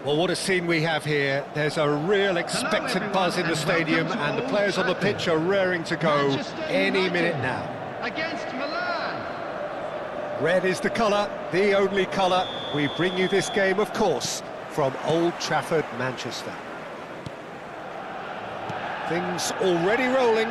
Well, what a scene we have here. There's a real expectant buzz in the stadium, and the players on the pitch are raring to go any minute now. Against Milan. Red is the colour, the only colour. We bring you this game, of course, from Old Trafford, Manchester. Things already rolling.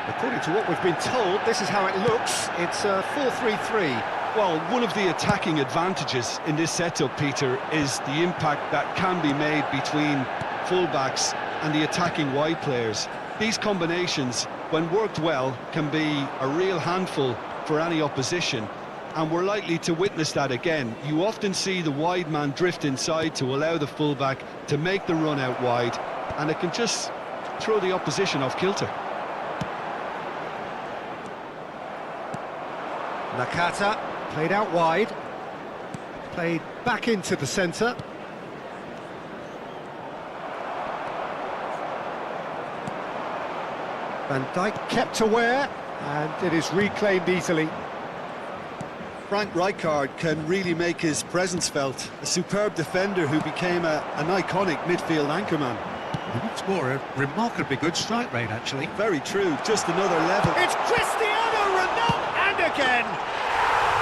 According to what we've been told, this is how it looks. It's a 4-3-3. Well, one of the attacking advantages in this setup, Peter, is the impact that can be made between fullbacks and the attacking wide players. These combinations, when worked well, can be a real handful for any opposition, and we're likely to witness that again. You often see the wide man drift inside to allow the fullback to make the run out wide, and it can just throw the opposition off kilter. Nakata, played out wide, played back into the centre. Van Dijk kept aware, and it is reclaimed easily. Frank Rijkaard can really make his presence felt. A superb defender who became an iconic midfield anchorman. What's more, a remarkably good strike rate, actually. Very true, just another level. It's Cristiano Ronaldo, and again!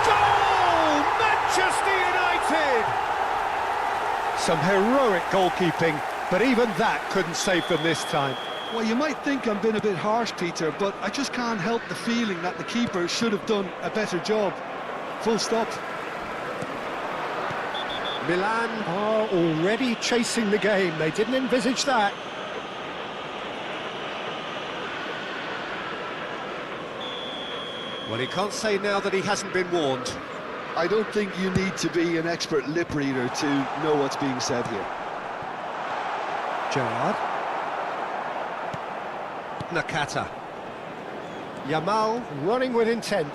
Goal! Manchester United! Some heroic goalkeeping, but even that couldn't save them this time. Well, you might think I'm being a bit harsh, Peter, but I just can't help the feeling that the keeper should have done a better job. Full stop. Milan are already chasing the game. They didn't envisage that. Well, he can't say now that he hasn't been warned. I don't think you need to be an expert lip reader to know what's being said here. Gerrard. Nakata. Yamal running with intent.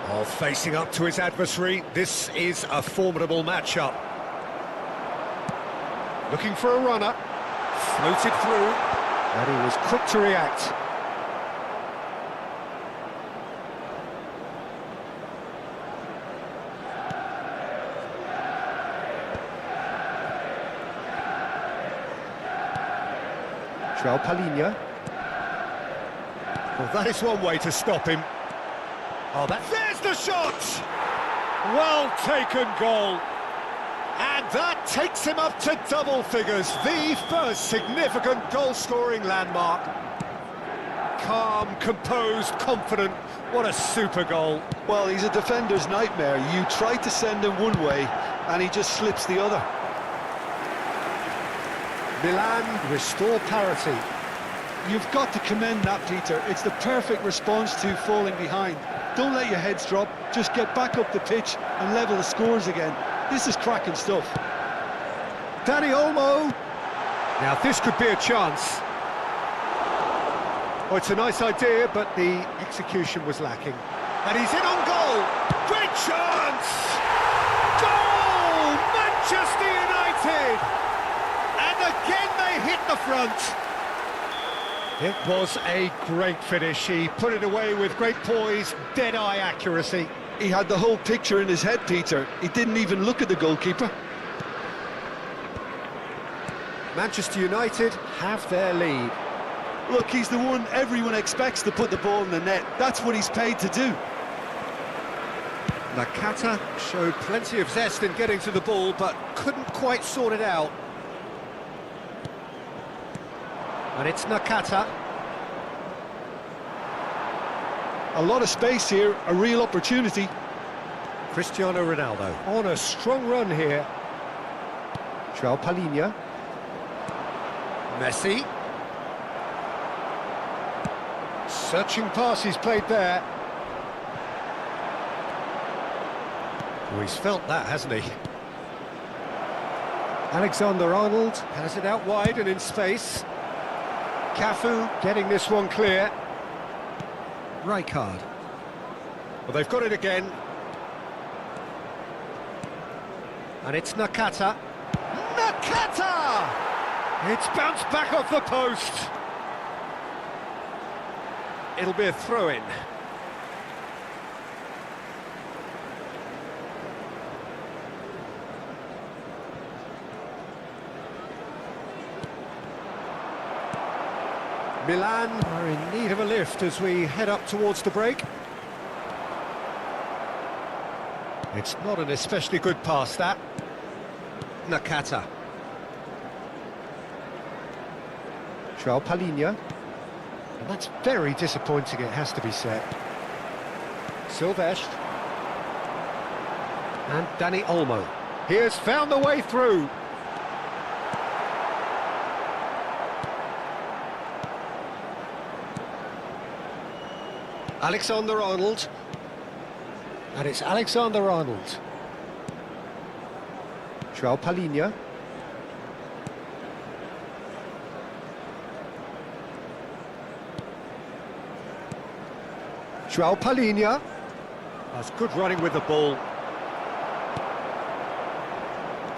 Oh, facing up to his adversary. This is a formidable matchup. Looking for a runner. Floated through. And he was quick to react. Palhinha. Well, that is one way to stop him. Oh, there's the shot! Well taken goal. And that takes him up to double figures. The first significant goal-scoring landmark. Calm, composed, confident. What a super goal. Well, he's a defender's nightmare. You try to send him one way, and he just slips the other. Milan restore parity. You've got to commend that, Peter. It's the perfect response to falling behind. Don't let your heads drop, just get back up the pitch and level the scores again. This is cracking stuff. Dani Olmo. Now this could be a chance. Oh, it's a nice idea, but the execution was lacking. And he's in on goal. Great chance! Goal! Manchester United! And again they hit the front. It was a great finish. He put it away with great poise, dead-eye accuracy. He had the whole picture in his head, Peter. He didn't even look at the goalkeeper. Manchester United have their lead. Look, he's the one everyone expects to put the ball in the net. That's what he's paid to do. Nakata showed plenty of zest in getting to the ball, but couldn't quite sort it out. And it's Nakata. A lot of space here, a real opportunity. Cristiano Ronaldo on a strong run here. Palhinha. Messi. Searching pass he's played there. Oh, he's felt that, hasn't he? Alexander-Arnold has it out wide and in space. Cafu getting this one clear. Rijkaard. Well, they've got it again. And it's Nakata. Nakata! It's bounced back off the post. It'll be a throw-in. Milan are in need of a lift as we head up towards the break. It's not an especially good pass, that. Nakata. João Palhinha. And that's very disappointing, it has to be said. Silvestre. And Dani Olmo. He has found the way through. Alexander-Arnold. And it's Alexander-Arnold. João Palhinha. João Palhinha. That's good running with the ball.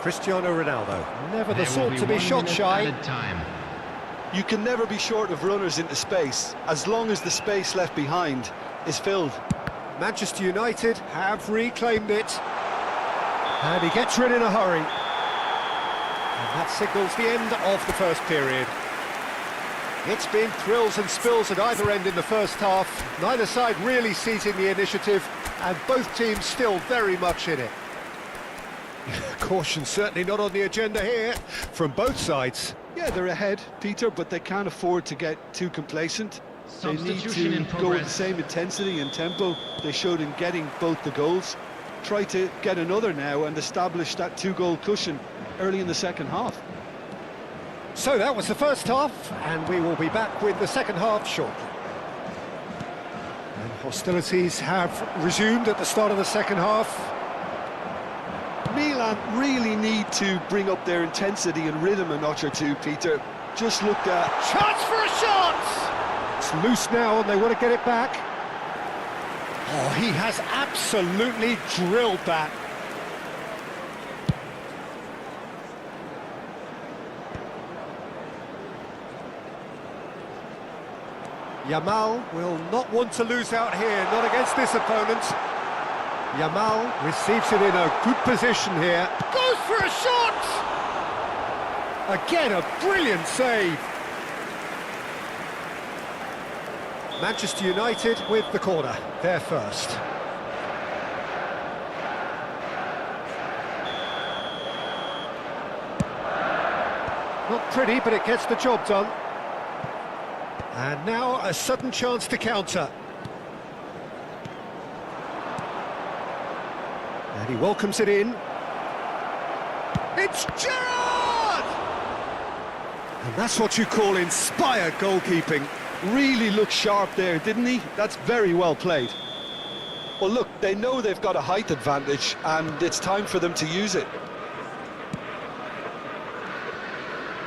Cristiano Ronaldo. Never the sort to be shot shy. You can never be short of runners into space, as long as the space left behind is filled. Manchester United have reclaimed it. And he gets rid in a hurry. And that signals the end of the first period. It's been thrills and spills at either end in the first half. Neither side really seizing the initiative, and both teams still very much in it. Caution certainly not on the agenda here, from both sides. Yeah, they're ahead, Peter, but they can't afford to get too complacent. They need to go with the same intensity and tempo they showed in getting both the goals. Try to get another now and establish that two-goal cushion early in the second half. So that was the first half, and we will be back with the second half shortly. And hostilities have resumed at the start of the second half. Milan really need to bring up their intensity and rhythm a notch or two, Peter. Just look at... Chance for a shot! It's loose now and they want to get it back. Oh, he has absolutely drilled that. Yamal will not want to lose out here, not against this opponent. Yamal receives it in a good position here. Goes for a shot! Again, a brilliant save. Manchester United with the corner, they're first. Not pretty, but it gets the job done. And now a sudden chance to counter. And he welcomes it in. It's Gerrard! And that's what you call inspired goalkeeping. Really looked sharp there, didn't he? That's very well played. Well, look, they know they've got a height advantage, and it's time for them to use it.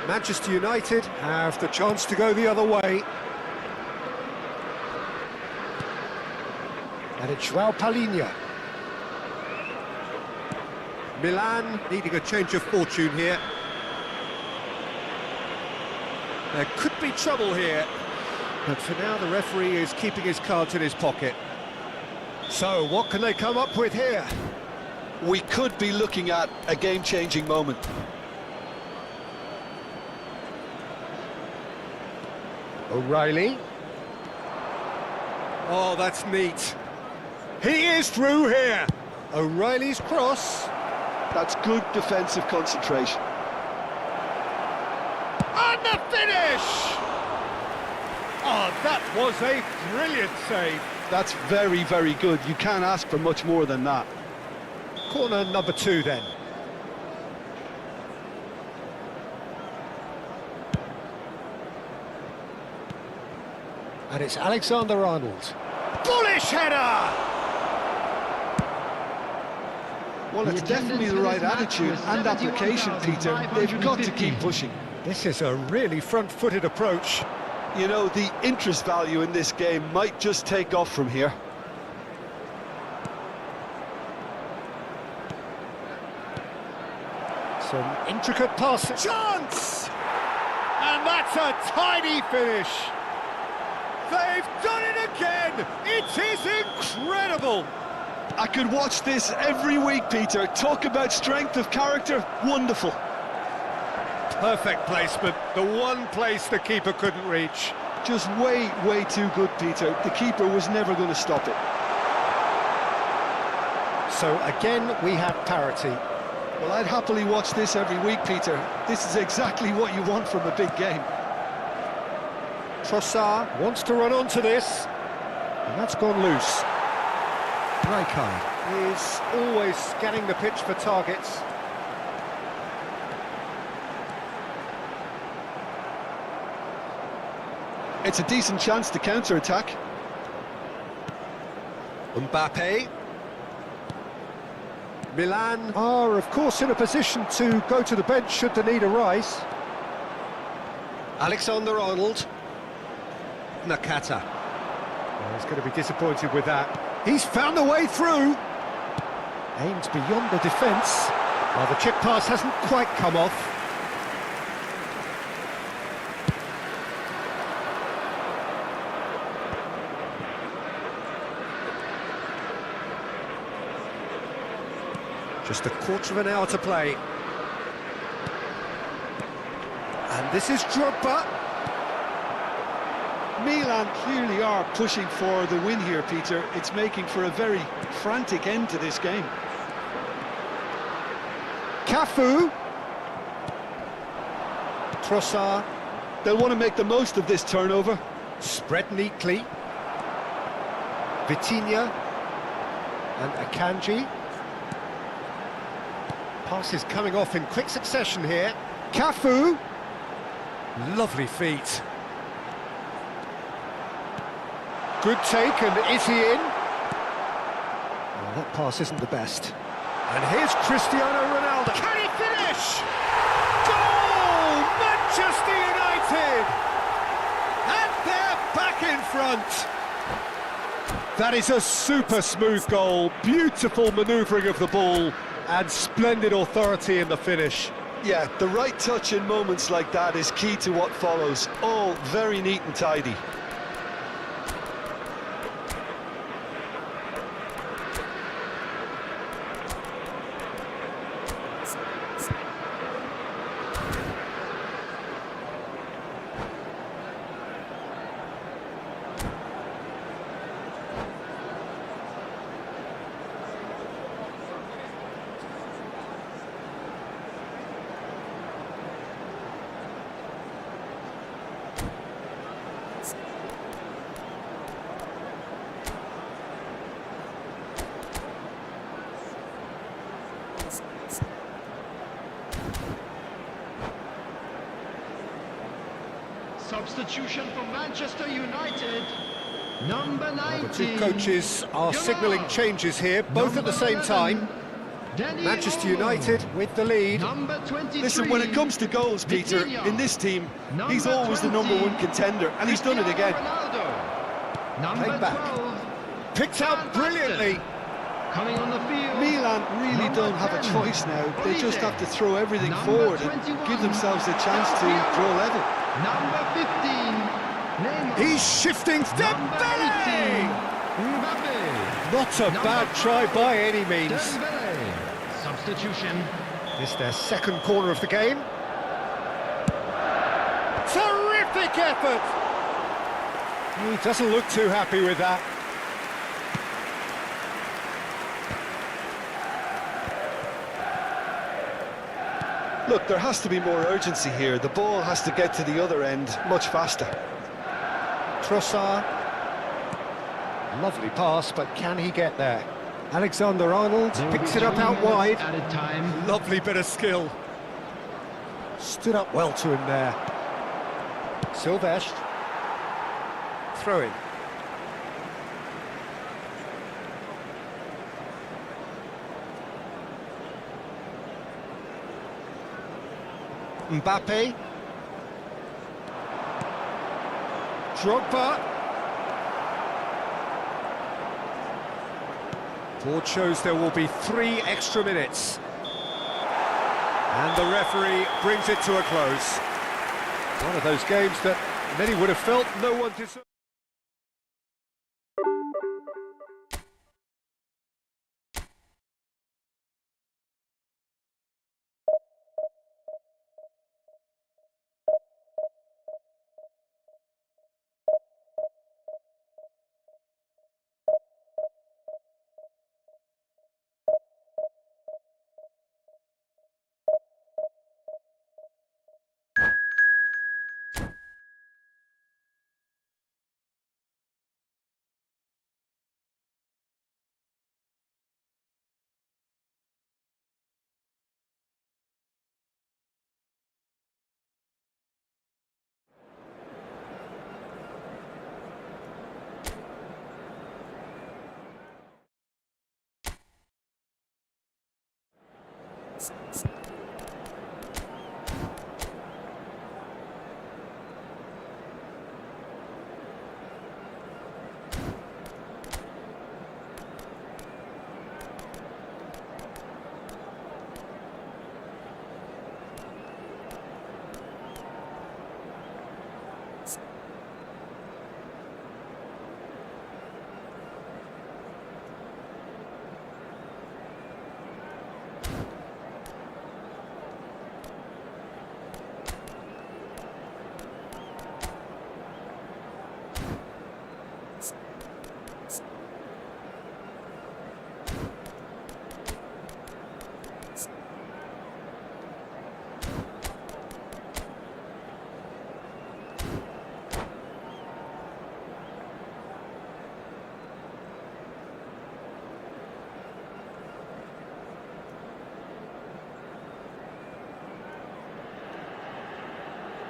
Manchester United have the chance to go the other way. And it's João Palhinha. Milan needing a change of fortune here. There could be trouble here, but for now the referee is keeping his cards in his pocket. So what can they come up with here? We could be looking at a game-changing moment. O'Reilly. Oh, that's neat. He is through here. O'Reilly's cross. That's good defensive concentration. And the finish! Oh, that was a brilliant save. That's very, very good. You can't ask for much more than that. Corner number 2 then. And it's Alexander-Arnold. Bullish header! Well, it's definitely the right attitude and application, Peter. They've got to keep pushing. This is a really front-footed approach. You know, the interest value in this game might just take off from here. Some intricate pass. Chance! And that's a tiny finish. They've done it again! It is incredible! I could watch this every week, Peter. Talk about strength of character. Wonderful. Perfect placement. The one place the keeper couldn't reach. Just way too good, Peter. The keeper was never going to stop it. So again, we have parity. Well, I'd happily watch this every week, Peter. This is exactly what you want from a big game. Trossard wants to run onto this, and that's gone loose. Rijkaard. Is always scanning the pitch for targets. It's a decent chance to counter-attack. Mbappe. Milan are, of course, in a position to go to the bench should the need arise. Alexander-Arnold. Nakata. Oh, he's going to be disappointed with that. He's found the way through. Aimed beyond the defence. Well, the chip pass hasn't quite come off. Just a quarter of an hour to play. And this is Drogba. Milan clearly are pushing for the win here, Peter. It's making for a very frantic end to this game. Cafu. Trossard. They'll want to make the most of this turnover. Spread neatly. Vitinha. And Akanji. Passes coming off in quick succession here. Cafu. Lovely feet. Good take, and is he in? Well, that pass isn't the best. And here's Cristiano Ronaldo. Can he finish? Goal! Manchester United! And they're back in front. That is a super smooth goal. Beautiful manoeuvring of the ball. And splendid authority in the finish. Yeah, the right touch in moments like that is key to what follows. All very neat and tidy. Substitution for Manchester United. Number 19. The two coaches are signalling changes here, both at the same time. Manchester United with the lead. Number 23. Listen, when it comes to goals, Peter, in this team, he's always the #1 contender, and he's done it again. Number Played back. 12. Picked out brilliantly. Coming on the field. Milan really don't have a choice now. They just have to throw everything forward and give themselves a chance to draw level. Number 15. Neymar. He's shifting. Number 18. Mbappe. Not a bad try by any means. Dembele. Substitution. It's their second corner of the game. Terrific effort! He doesn't look too happy with that. Look, there has to be more urgency here. The ball has to get to the other end much faster. Trossard. Lovely pass, but can he get there? Alexander-Arnold picks it up out wide. Added time. Lovely bit of skill. Stood up well to him there. Silvestre. Throw in. Mbappe. Drogba. Board shows there will be 3 extra minutes. And the referee brings it to a close. One of those games that many would have felt no one deserved.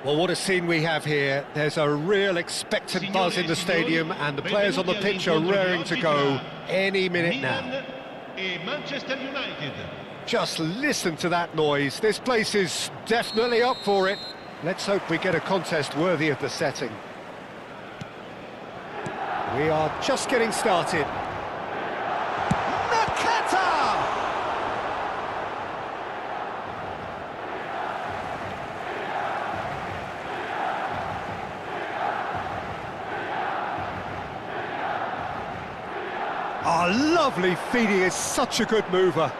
Well, what a scene we have here. There's a real expectant buzz in the stadium, and the players on the pitch are raring to go any minute now. Manchester United. Just listen to that noise. This place is definitely up for it. Let's hope we get a contest worthy of the setting. We are just getting started. Oh, lovely feeding, is such a good mover.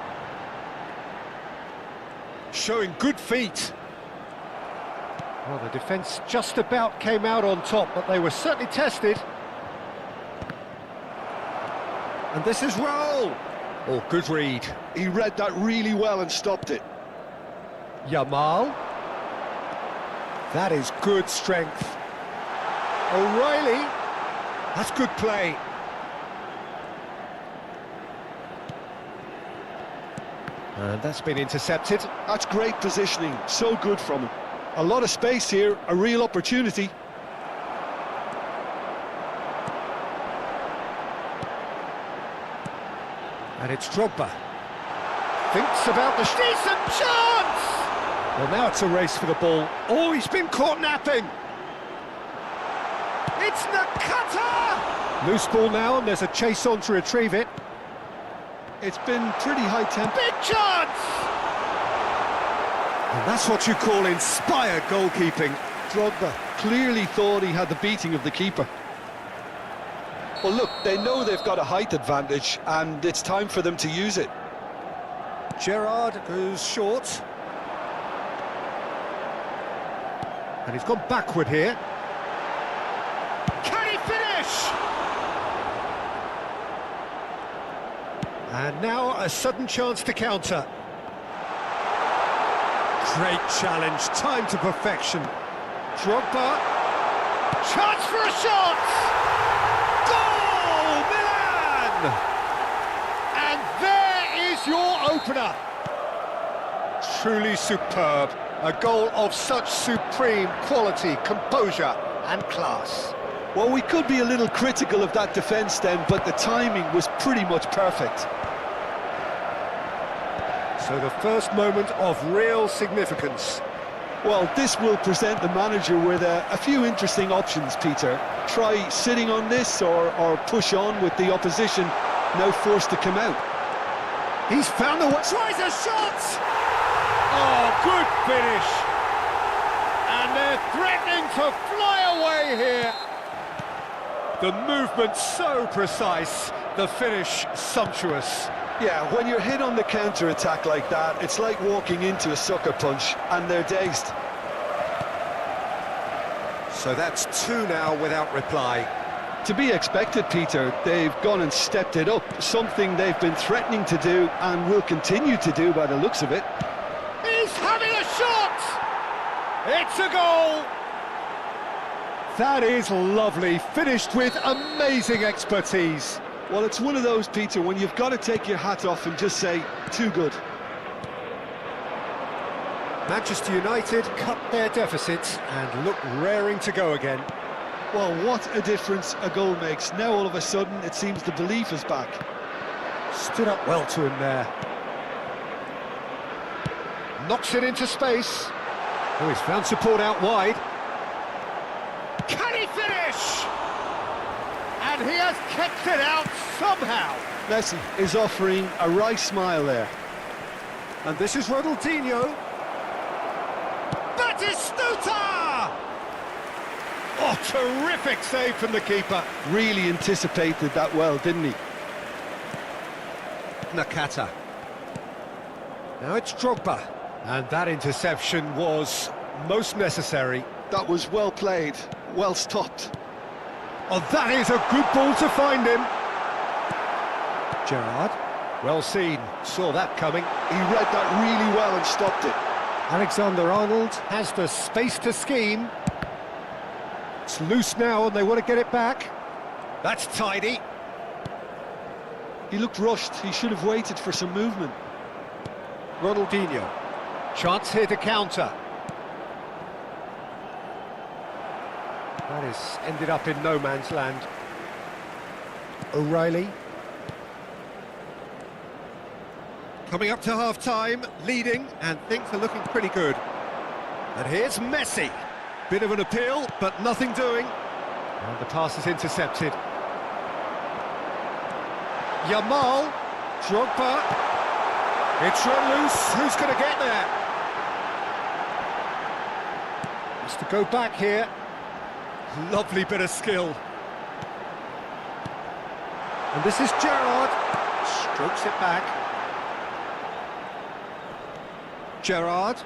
Showing good feet. Well, the defence just about came out on top, but they were certainly tested. And this is Raul. Oh, good read. He read that really well and stopped it. Yamal. That is good strength. O'Reilly. That's good play. And that's been intercepted. That's great positioning, so good from him. A lot of space here, a real opportunity. And it's Drogba. Thinks about the decent chance! Well, now it's a race for the ball. Oh, he's been caught napping! It's Nakata! Loose ball now, and there's a chase on to retrieve it. It's been pretty high tempo. Big chance! And that's what you call inspired goalkeeping. Drogba clearly thought he had the beating of the keeper. Well, look, they know they've got a height advantage, and it's time for them to use it. Gerrard goes short. And he's gone backward here. Can he finish? And now a sudden chance to counter. Great challenge, time to perfection. Drogba. Chance for a shot! Goal, Milan! And there is your opener. Truly superb. A goal of such supreme quality, composure and class. Well, we could be a little critical of that defence then, but the timing was pretty much perfect. So the first moment of real significance. Well, this will present the manager with a few interesting options, Peter. Try sitting on this or push on with the opposition now forced to come out. He's found the way. Tries a shot! Oh, good finish! And they're threatening to fly away here. The movement so precise, the finish sumptuous. Yeah, when you're hit on the counter-attack like that, it's like walking into a sucker punch, and they're dazed. So that's two now without reply. To be expected, Peter. They've gone and stepped it up, something they've been threatening to do and will continue to do by the looks of it. He's having a shot! It's a goal! That is lovely, finished with amazing expertise. Well, it's one of those, Peter, when you've got to take your hat off and just say, too good. Manchester United cut their deficit and look raring to go again. Well, what a difference a goal makes. Now, all of a sudden, it seems the belief is back. Stood up well to him there. Knocks it into space. Oh, he's found support out wide. Can he finish? And he has kicked it out somehow. Messi is offering a right smile there. And this is Ronaldinho. Batistuta! Oh, terrific save from the keeper. Really anticipated that well, didn't he? Nakata. Now it's Drogba. And that interception was most necessary. That was well played, well stopped. Oh, that is a good ball to find him. Gerrard, well seen, saw that coming. He read that really well and stopped it. Alexander-Arnold has the space to scheme. It's loose now and they want to get it back. That's tidy. He looked rushed, he should have waited for some movement. Ronaldinho, chance here to counter. That is ended up in no man's land. O'Reilly. Coming up to half-time, leading, and things are looking pretty good. And here's Messi. Bit of an appeal, but nothing doing. And the pass is intercepted. Yamal. Drogba. It's run loose. Who's going to get there? Has to go back here. Lovely bit of skill. And this is Gerrard. Strokes it back. Gerrard.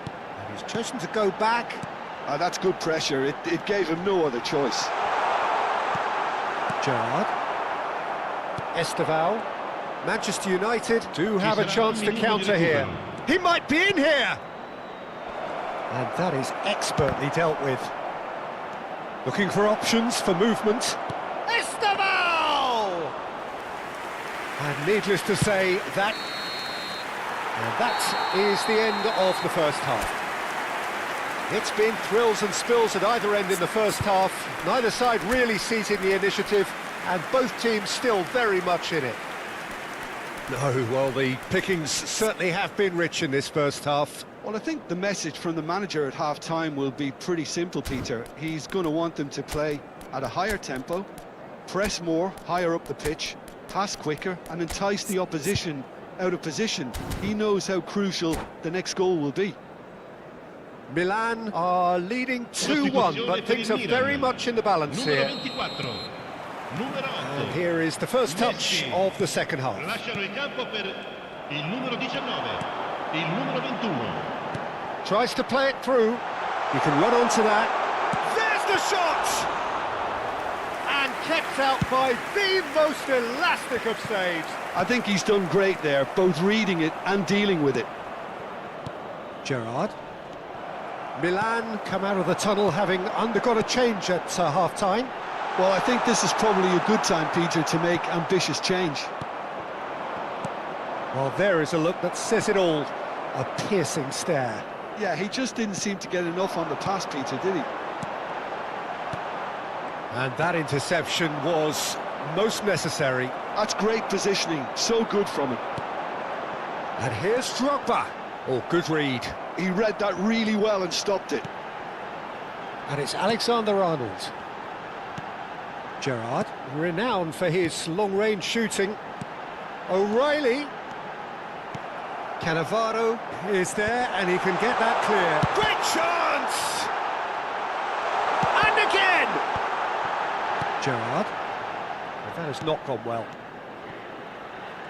And he's chosen to go back. That's good pressure. It gave him no other choice. Gerrard. Esteval. Manchester United do have a chance to counter here. He might be in here! And that is expertly dealt with. Looking for options for movement. Esteval! And needless to say, that is the end of the first half. It's been thrills and spills at either end in the first half. Neither side really seizing the initiative, and both teams still very much in it. No, well, the pickings certainly have been rich in this first half. Well, I think the message from the manager at half-time will be pretty simple, Peter. He's going to want them to play at a higher tempo, press more, higher up the pitch, pass quicker, and entice the opposition out of position. He knows how crucial the next goal will be. Milan are leading 2-1, but things are very much in the balance here. And here is the first touch of the second half. Tries to play it through. You can run onto that. There's the shot! And kept out by the most elastic of saves. I think he's done great there, both reading it and dealing with it. Gerrard. Milan come out of the tunnel having undergone a change at half-time. Well, I think this is probably a good time, Peter, to make ambitious change. Well, there is a look that says it all. A piercing stare. Yeah, he just didn't seem to get enough on the pass, Peter, did he? And that interception was most necessary. That's great positioning, so good from him. And here's Drogba. Oh, good read. He read that really well and stopped it. And it's Alexander-Arnold. Gerrard, renowned for his long-range shooting. O'Reilly. Cannavaro is there, and he can get that clear. Great chance! And again! Gerrard. Well, that has not gone well.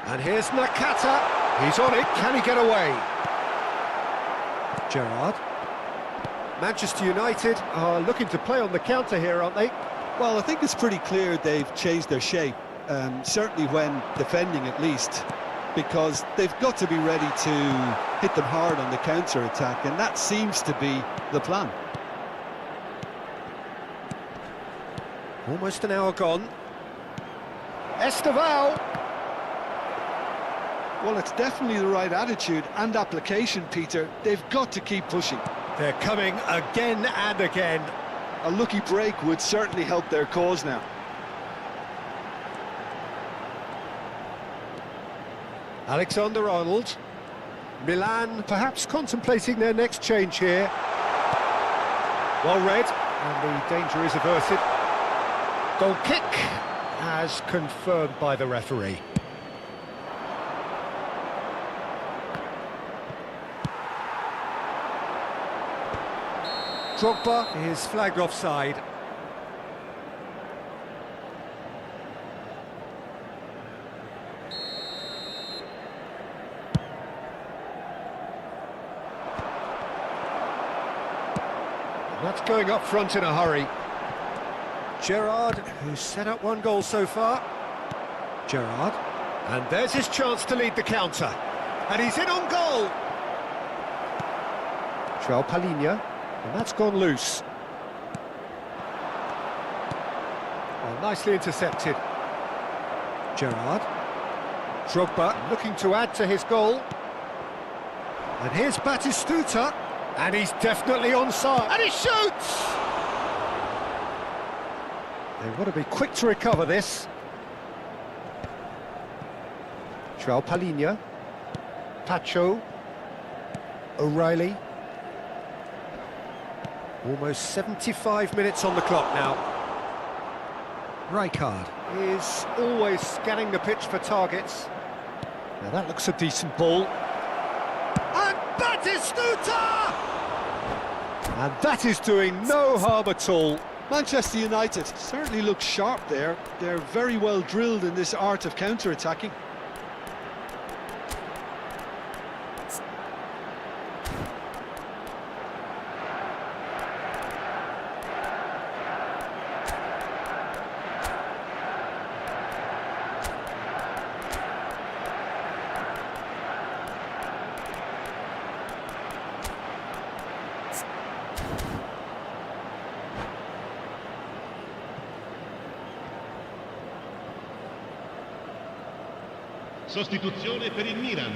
And here's Nakata. He's on it. Can he get away? Gerrard. Manchester United are looking to play on the counter here, aren't they? Well, I think it's pretty clear they've changed their shape, certainly when defending at least, because they've got to be ready to hit them hard on the counter-attack, and that seems to be the plan. Almost an hour gone. Esteval. Well, it's definitely the right attitude and application, Peter. They've got to keep pushing. They're coming again and again. A lucky break would certainly help their cause now. Alexander-Arnold. Milan perhaps contemplating their next change here. Well read, and the danger is averted. Goal kick, as confirmed by the referee. Drogba is flagged offside. That's going up front in a hurry. Gerrard, who's set up one goal so far. Gerrard. And there's his chance to lead the counter. And he's in on goal. João Palhinha. And that's gone loose. Well, nicely intercepted. Gerrard. Drogba looking to add to his goal. And here's Batistuta. And he's definitely onside. And he shoots! They want to be quick to recover this. João Palhinha. Pacho. O'Reilly. Almost 75 minutes on the clock now. Rijkaard. Is always scanning the pitch for targets. Now that looks a decent ball. And Batistuta! And that is doing no harm at all. Manchester United certainly look sharp there. They're very well drilled in this art of counter-attacking. Sostituzione per il Milan.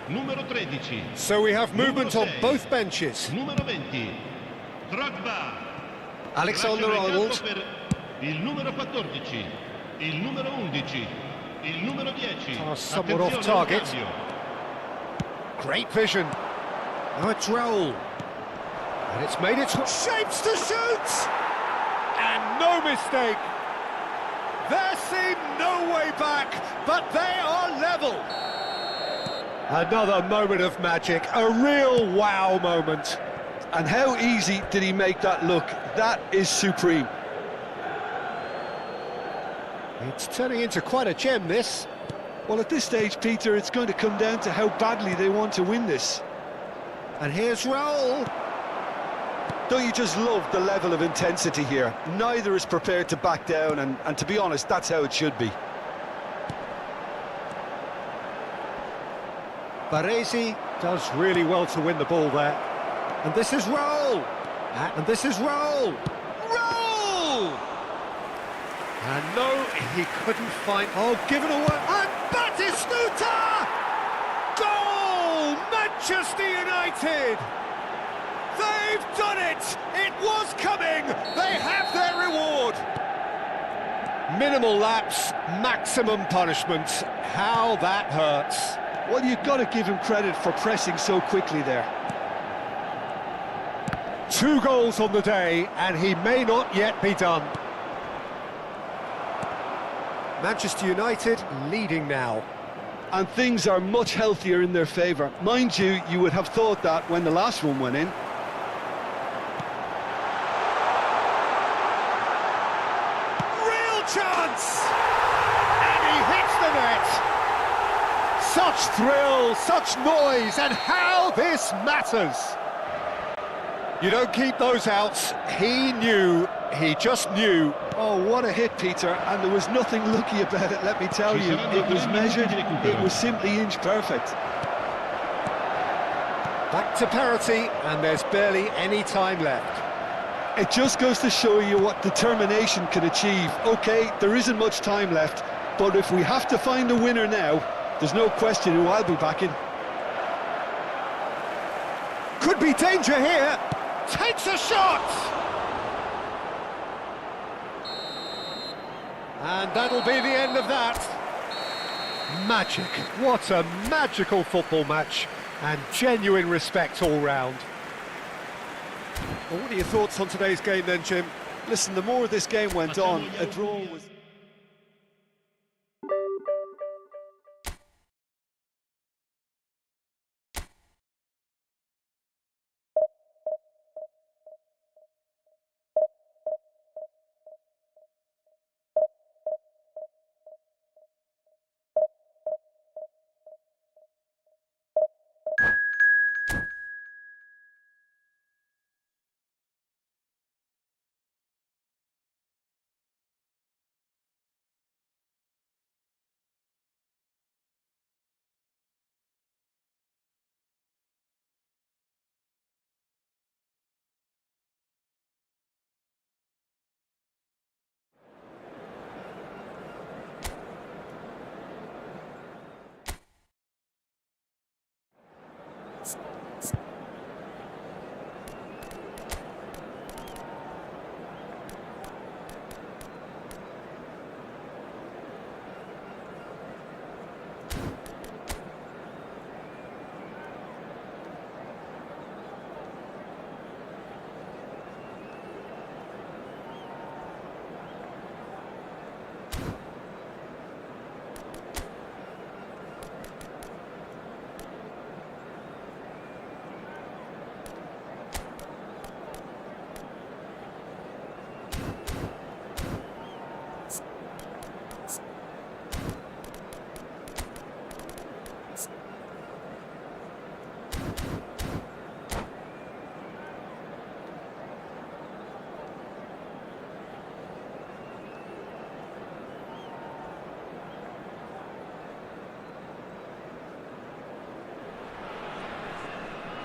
Numero 13. So we have movement on Numero 6. both benches. Numero 20. Drogba. Alexander-Arnold. Per il numero 14. Il numero 11. Il numero 10. Somewhat off Attenzione al target. cambio. Great vision. Now it's Raul. And it's made its shapes to shoot! And no mistake. There seemed no way back, but they are level. Another moment of magic, a real wow moment. And how easy did he make that look? That is supreme. It's turning into quite a gem, this. Well, at this stage, Peter, it's going to come down to how badly they want to win this. And here's Raul. Don't you just love the level of intensity here? Neither is prepared to back down, and to be honest, that's how it should be. Baresi does really well to win the ball there. And this is Raul. And this is Raul. Raul! And no, he couldn't find... Oh, given away. And Batistuta! Goal! Manchester United! They've done it! It was coming! They have their reward! Minimal lapse, maximum punishment. How that hurts. Well, you've got to give him credit for pressing so quickly there. 2 goals on the day, and he may not yet be done. Manchester United leading now. And things are much healthier in their favour. Mind you, you would have thought that when the last one went in. Real chance! And he hits the net! Such thrill, such noise, and how this matters! You don't keep those outs. He knew, he just knew. Oh, what a hit, Peter, and there was nothing lucky about it, let me tell you. It was measured, it was simply inch perfect. Back to parity, and there's barely any time left. It just goes to show you what determination can achieve. OK, there isn't much time left, but if we have to find a winner now, there's no question who I'll be backing. Could be danger here. Takes a shot! And that'll be the end of that. Magic. What a magical football match. And genuine respect all round. Well, what are your thoughts on today's game then, Jim? Listen, the more this game went on, a draw was...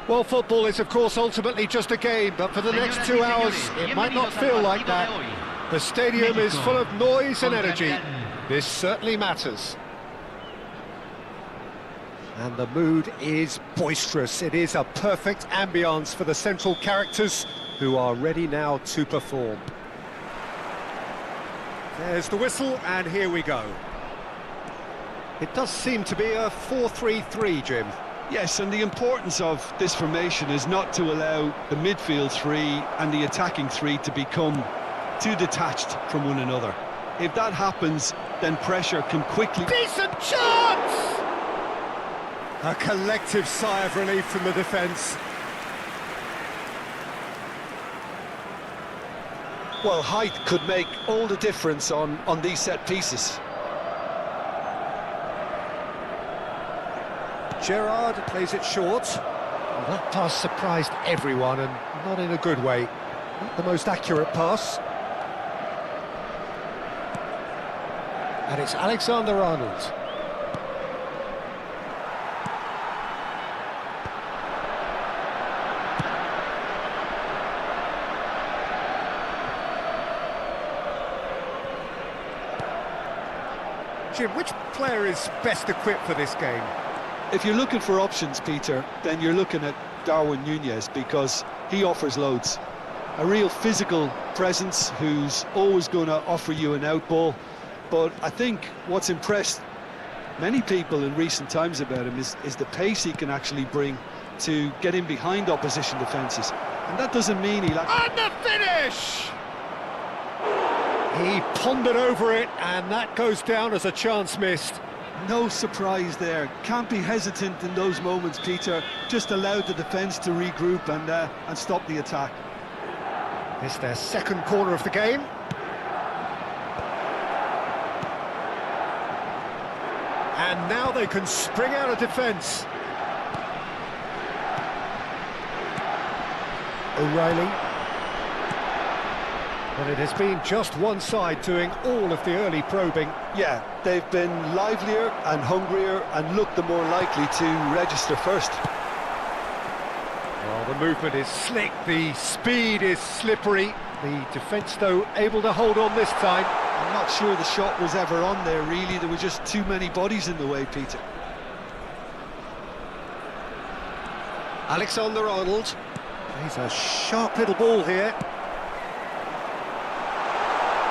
Well, football is, of course, ultimately just a game, but for the next 2 hours, it might not feel like that. The stadium is full of noise and energy. This certainly matters. And the mood is boisterous. It is a perfect ambience for the central characters who are ready now to perform. There's the whistle, and here we go. It does seem to be a 4-3-3, Jim. Yes, and the importance of this formation is not to allow the midfield three and the attacking three to become too detached from one another. If that happens, then pressure can quickly... Decent chance! A collective sigh of relief from the defence. Well, height could make all the difference on these set pieces. Gerrard plays it short. Well, that pass surprised everyone, and not in a good way. Not the most accurate pass. And it's Alexander-Arnold. Jim, which player is best equipped for this game? If you're looking for options, Peter, then you're looking at Darwin Núñez, because he offers loads. A real physical presence who's always going to offer you an out ball. But I think what's impressed many people in recent times about him is the pace he can actually bring to get in behind opposition defences. And that doesn't mean he lacks... And the finish! He pondered over it, and that goes down as a chance missed. No surprise there. Can't be hesitant in those moments, Peter. Just allow the defence to regroup and stop the attack. It's their second corner of the game. And now they can spring out of defence. O'Reilly. Well, it has been just one side doing all of the early probing. Yeah, they've been livelier and hungrier and looked the more likely to register first. Well, the movement is slick, the speed is slippery. The defence, though, able to hold on this time. I'm not sure the shot was ever on there, really. There were just too many bodies in the way, Peter. Alexander-Arnold. He's a sharp little ball here.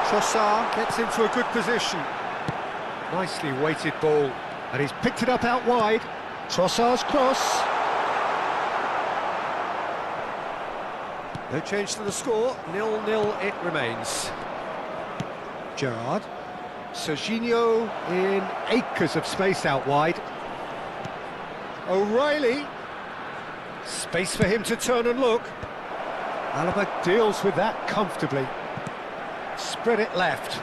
Trossard gets into a good position. Nicely weighted ball. And he's picked it up out wide. Trossard's cross. No change to the score. 0-0 it remains. Gerrard. Serginho in acres of space out wide. O'Reilly. Space for him to turn and look. Alaba deals with that comfortably. Spread it left.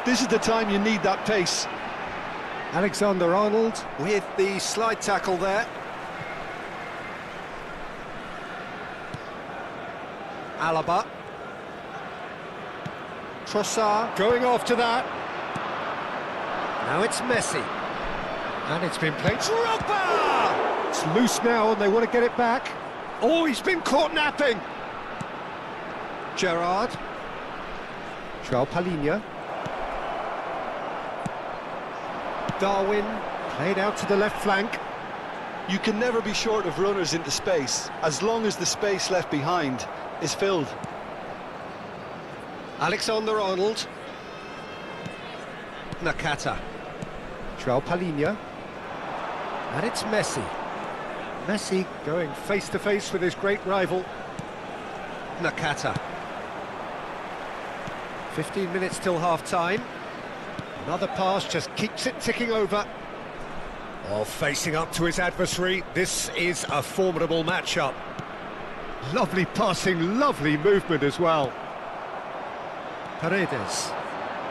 This is the time you need that pace. Alexander-Arnold with the slide tackle there. Alaba. Trossard going after that. Now it's Messi. And it's been played. Drogba! It's loose now and they want to get it back. Oh, he's been caught napping. Gerrard. João Palhinha. Darwin played out to the left flank. You can never be short of runners into space, as long as the space left behind is filled. Alexander-Arnold. Nakata. João Palhinha. And it's Messi. Messi going face-to-face with his great rival. Nakata. 15 minutes till half-time. Another pass just keeps it ticking over. Oh, facing up to his adversary. This is a formidable matchup. Lovely passing, lovely movement as well. Paredes.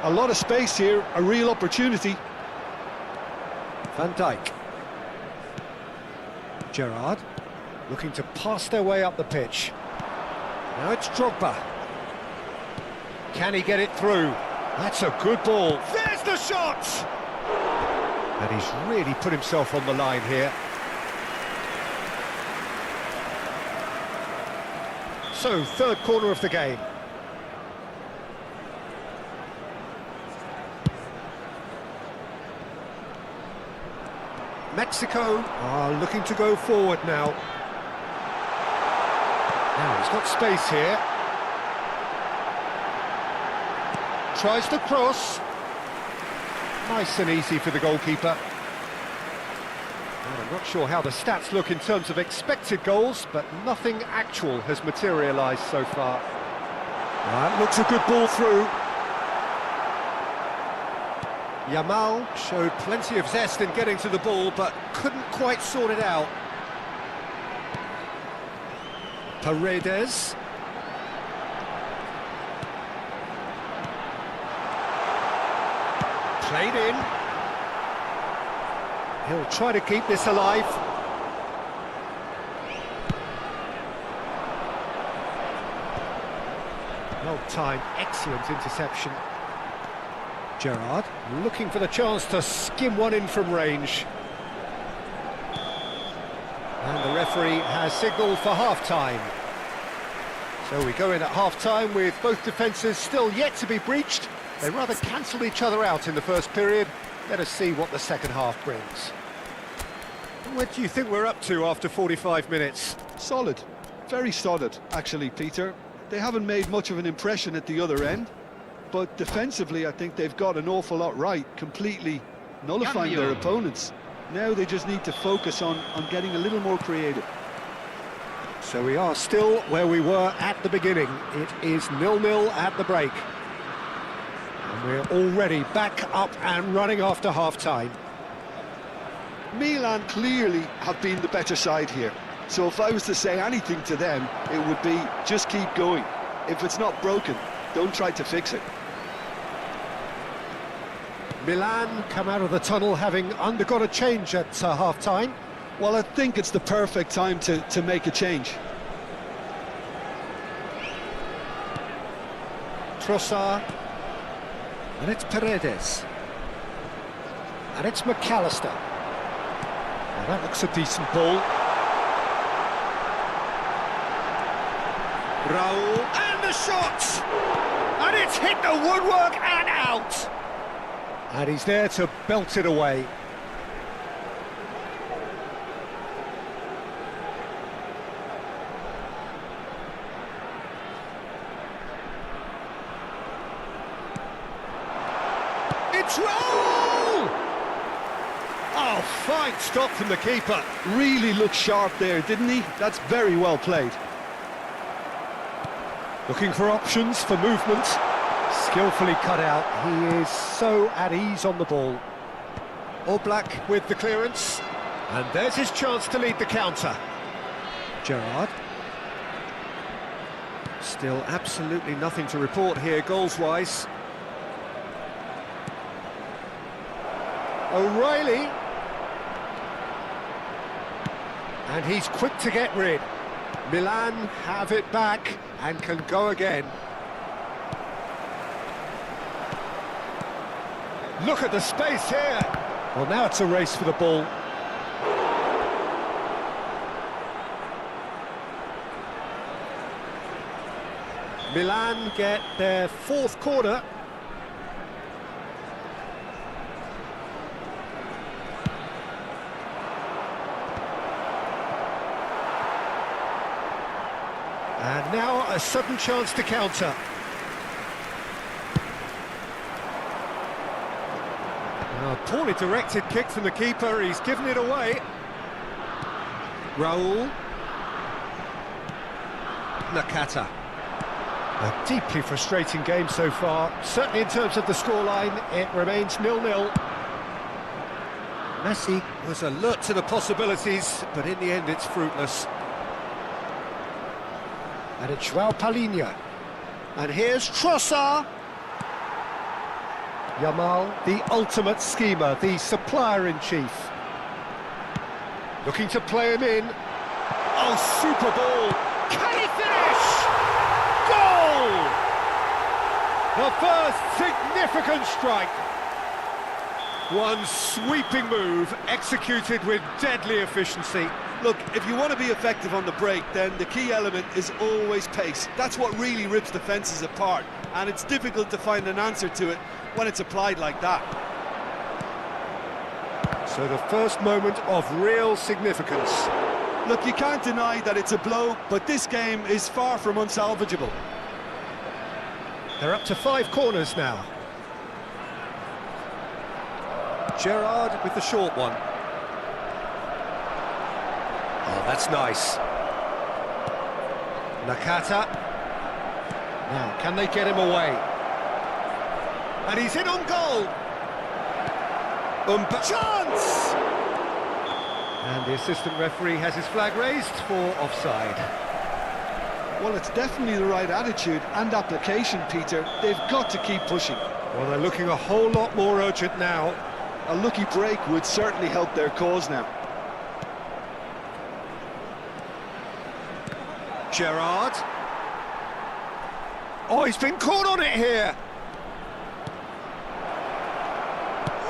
A lot of space here, a real opportunity. Van Dijk. Gerrard looking to pass their way up the pitch. Now it's Drogba. Can he get it through? That's a good ball. There's the shot! And he's really put himself on the line here. So, third corner of the game. Mexico are looking to go forward now. Now he's got space here. Tries to cross. Nice and easy for the goalkeeper. Well, I'm not sure how the stats look in terms of expected goals, but nothing actual has materialised so far. That looks a good ball through. Yamal showed plenty of zest in getting to the ball, but couldn't quite sort it out. Paredes. Played in. He'll try to keep this alive. Well timed, excellent interception. Gerrard looking for the chance to skim one in from range. And the referee has signalled for half-time. So we go in at half-time with both defences still yet to be breached. They rather cancelled each other out in the first period. Let us see what the second half brings. What do you think we're up to after 45 minutes? Solid, very solid, actually, Peter. They haven't made much of an impression at the other end, but defensively I think they've got an awful lot right, completely nullifying their opponents. Now they just need to focus on getting a little more creative. So we are still where we were at the beginning. It is 0-0 at the break. And we're already back up and running after half-time. Milan clearly have been the better side here. So if I was to say anything to them, it would be just keep going. If it's not broken, don't try to fix it. Milan come out of the tunnel having undergone a change at half-time. Well, I think it's the perfect time to make a change. Trossard. And it's Paredes. And it's McAllister. Now that looks a decent ball. Raul, and the shot! And it's hit the woodwork and out! And he's there to belt it away. It's Raul! Oh, fine stop from the keeper. Really looked sharp there, didn't he? That's very well played. Looking for options for movement. Skillfully cut out. He is so at ease on the ball. Oblak with the clearance. And there's his chance to lead the counter. Gerrard. Still absolutely nothing to report here goals-wise. O'Reilly. And he's quick to get rid. Milan have it back and can go again. Look at the space here. Well, now it's a race for the ball. Milan get their fourth corner. And now a sudden chance to counter. A poorly directed kick from the keeper, he's given it away. Raul. Nakata. A deeply frustrating game so far. Certainly in terms of the scoreline, it remains 0-0. Messi was alert to the possibilities, but in the end it's fruitless. And it's João Palhinha. And here's Trossard. Yamal, the ultimate schemer, the supplier-in-chief. Looking to play him in. Oh, super ball. Can he finish? Goal! The first significant strike. One sweeping move, executed with deadly efficiency. Look, if you want to be effective on the break, then the key element is always pace. That's what really rips defences apart, and it's difficult to find an answer to it when it's applied like that. So the first moment of real significance. Look, you can't deny that it's a blow, but this game is far from unsalvageable. They're up to 5 corners now. Gerrard with the short one. Oh, that's nice. Nakata. Now, can they get him away? And he's in on goal. Chance! And the assistant referee has his flag raised for offside. Well, it's definitely the right attitude and application, Peter. They've got to keep pushing. Well, they're looking a whole lot more urgent now. A lucky break would certainly help their cause now. Gerrard. Oh, he's been caught on it here.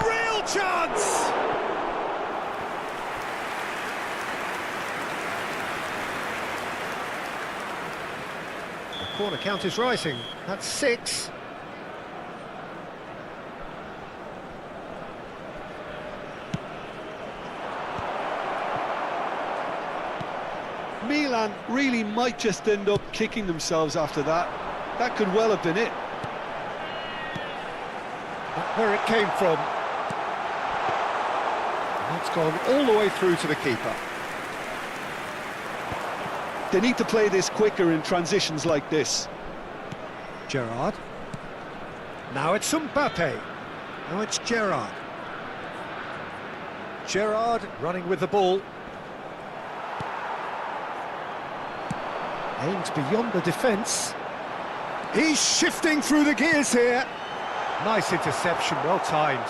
Real chance! The corner count is rising. That's 6. Milan really might just end up kicking themselves after that. That could well have been it. That's where it came from. And it's gone all the way through to the keeper. They need to play this quicker in transitions like this. Gerrard. Now it's Mbappe. Now it's Gerrard. Gerrard running with the ball. Aims beyond the defence. He's shifting through the gears here. Nice interception, well timed.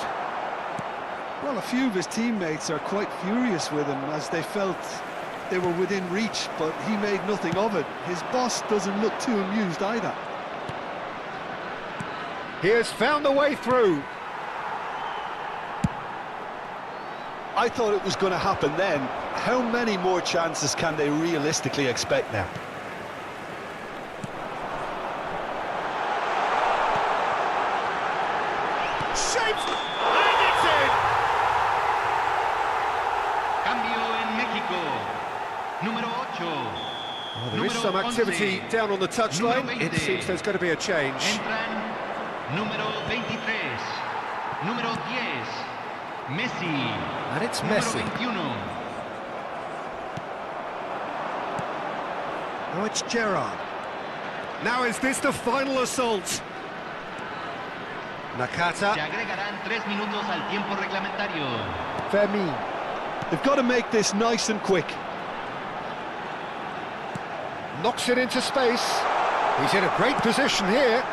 Well, a few of his teammates are quite furious with him as they felt they were within reach, but he made nothing of it. His boss doesn't look too amused either. He has found a way through. I thought it was going to happen then. How many more chances can they realistically expect now? Shapes! And it's in! Cambio en México. Número 8. Well, there is some activity down on the touchline. It seems there's going to be a change. Entran número 23. Número 10. Messi. And it's Número Messi. 21. Now it's Gerrard. Now is this the final assault? Nakata. Se agregarán 3 minutos al tiempo reglamentario. Fermin. They've got to make this nice and quick. Knocks it into space. He's in a great position here.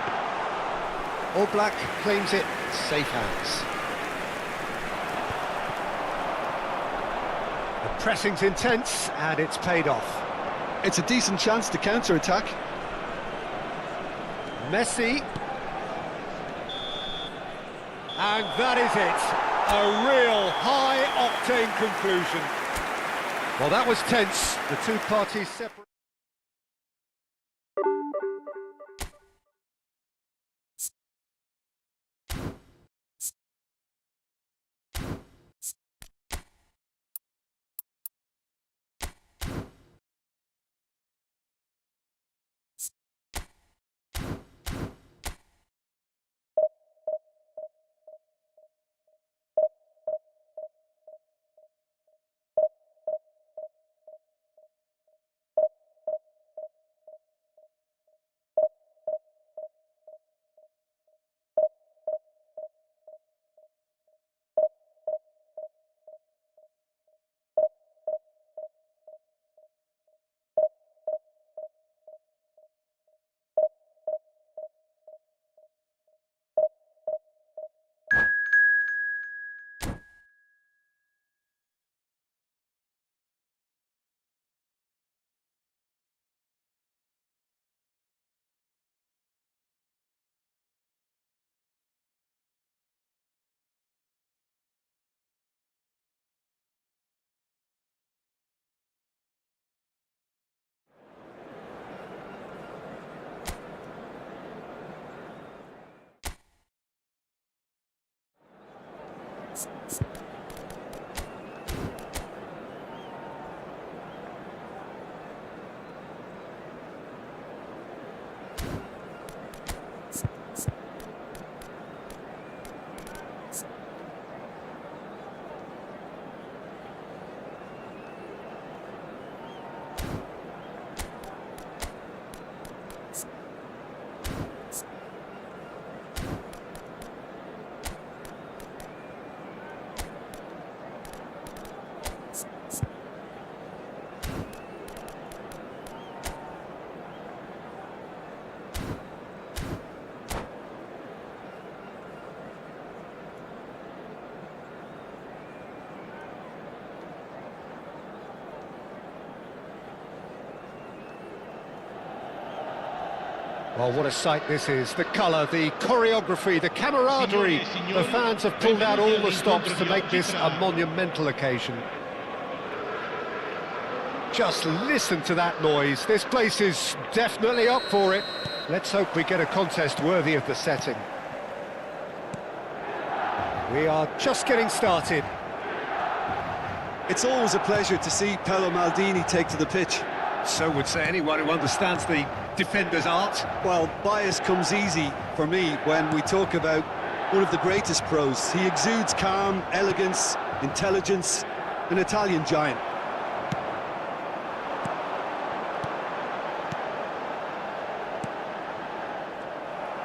All Black claims it. Safe hands. The pressing's intense and it's paid off. It's a decent chance to counter-attack. Messi. And that is it. A real high-octane conclusion. Well, that was tense. The two parties separate. Well, what a sight this is. The colour, the choreography, the camaraderie. The fans have pulled out all the stops to make this a monumental occasion. Just listen to that noise. This place is definitely up for it. Let's hope we get a contest worthy of the setting. We are just getting started. It's always a pleasure to see Paolo Maldini take to the pitch. So would say anyone who understands the defender's art. Well, bias comes easy for me when we talk about one of the greatest pros. He exudes calm, elegance, intelligence, an Italian giant.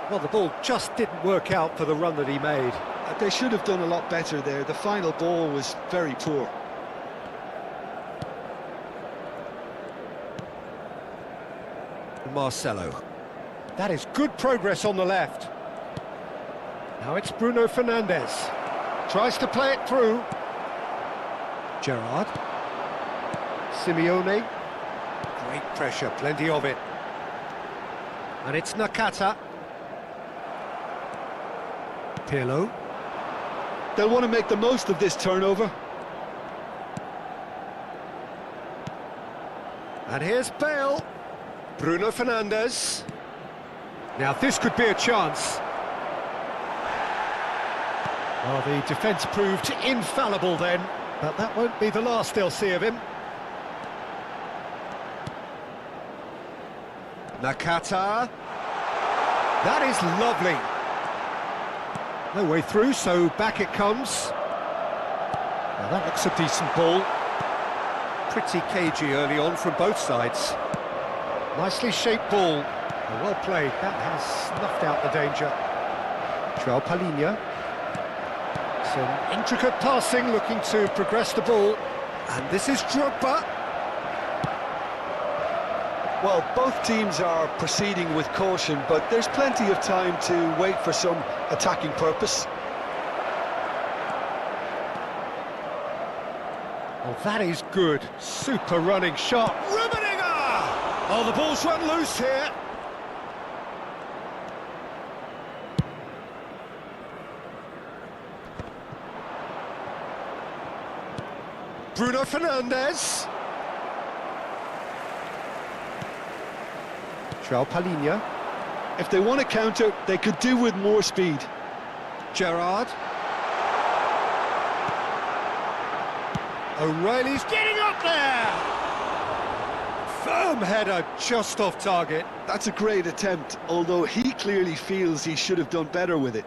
Well, the ball just didn't work out for the run that he made. They should have done a lot better there. The final ball was very poor. Marcelo. That is good progress on the left. Now it's Bruno Fernandes. Tries to play it through. Gerrard. Simeone. Great pressure, plenty of it. And it's Nakata. Pirlo. They'll want to make the most of this turnover. And here's Bale. Bruno Fernandes. Now this could be a chance. Well, the defence proved infallible then, but that won't be the last they'll see of him. Nakata. That is lovely. No way through, so back it comes. Now that looks a decent ball. Pretty cagey early on from both sides. Nicely shaped ball. Well played. That has snuffed out the danger. João Palhinha. Some intricate passing, looking to progress the ball. And this is Drogba. Well, both teams are proceeding with caution, but there's plenty of time to wait for some attacking purpose. Oh, that is good. Super running shot. Rummenigge! Oh, the ball's run loose here. Bruno Fernandes. João Palhinha. If they want to counter, they could do with more speed. Gerrard. O'Reilly's getting up there! Firm header, just off target. That's a great attempt, although he clearly feels he should have done better with it.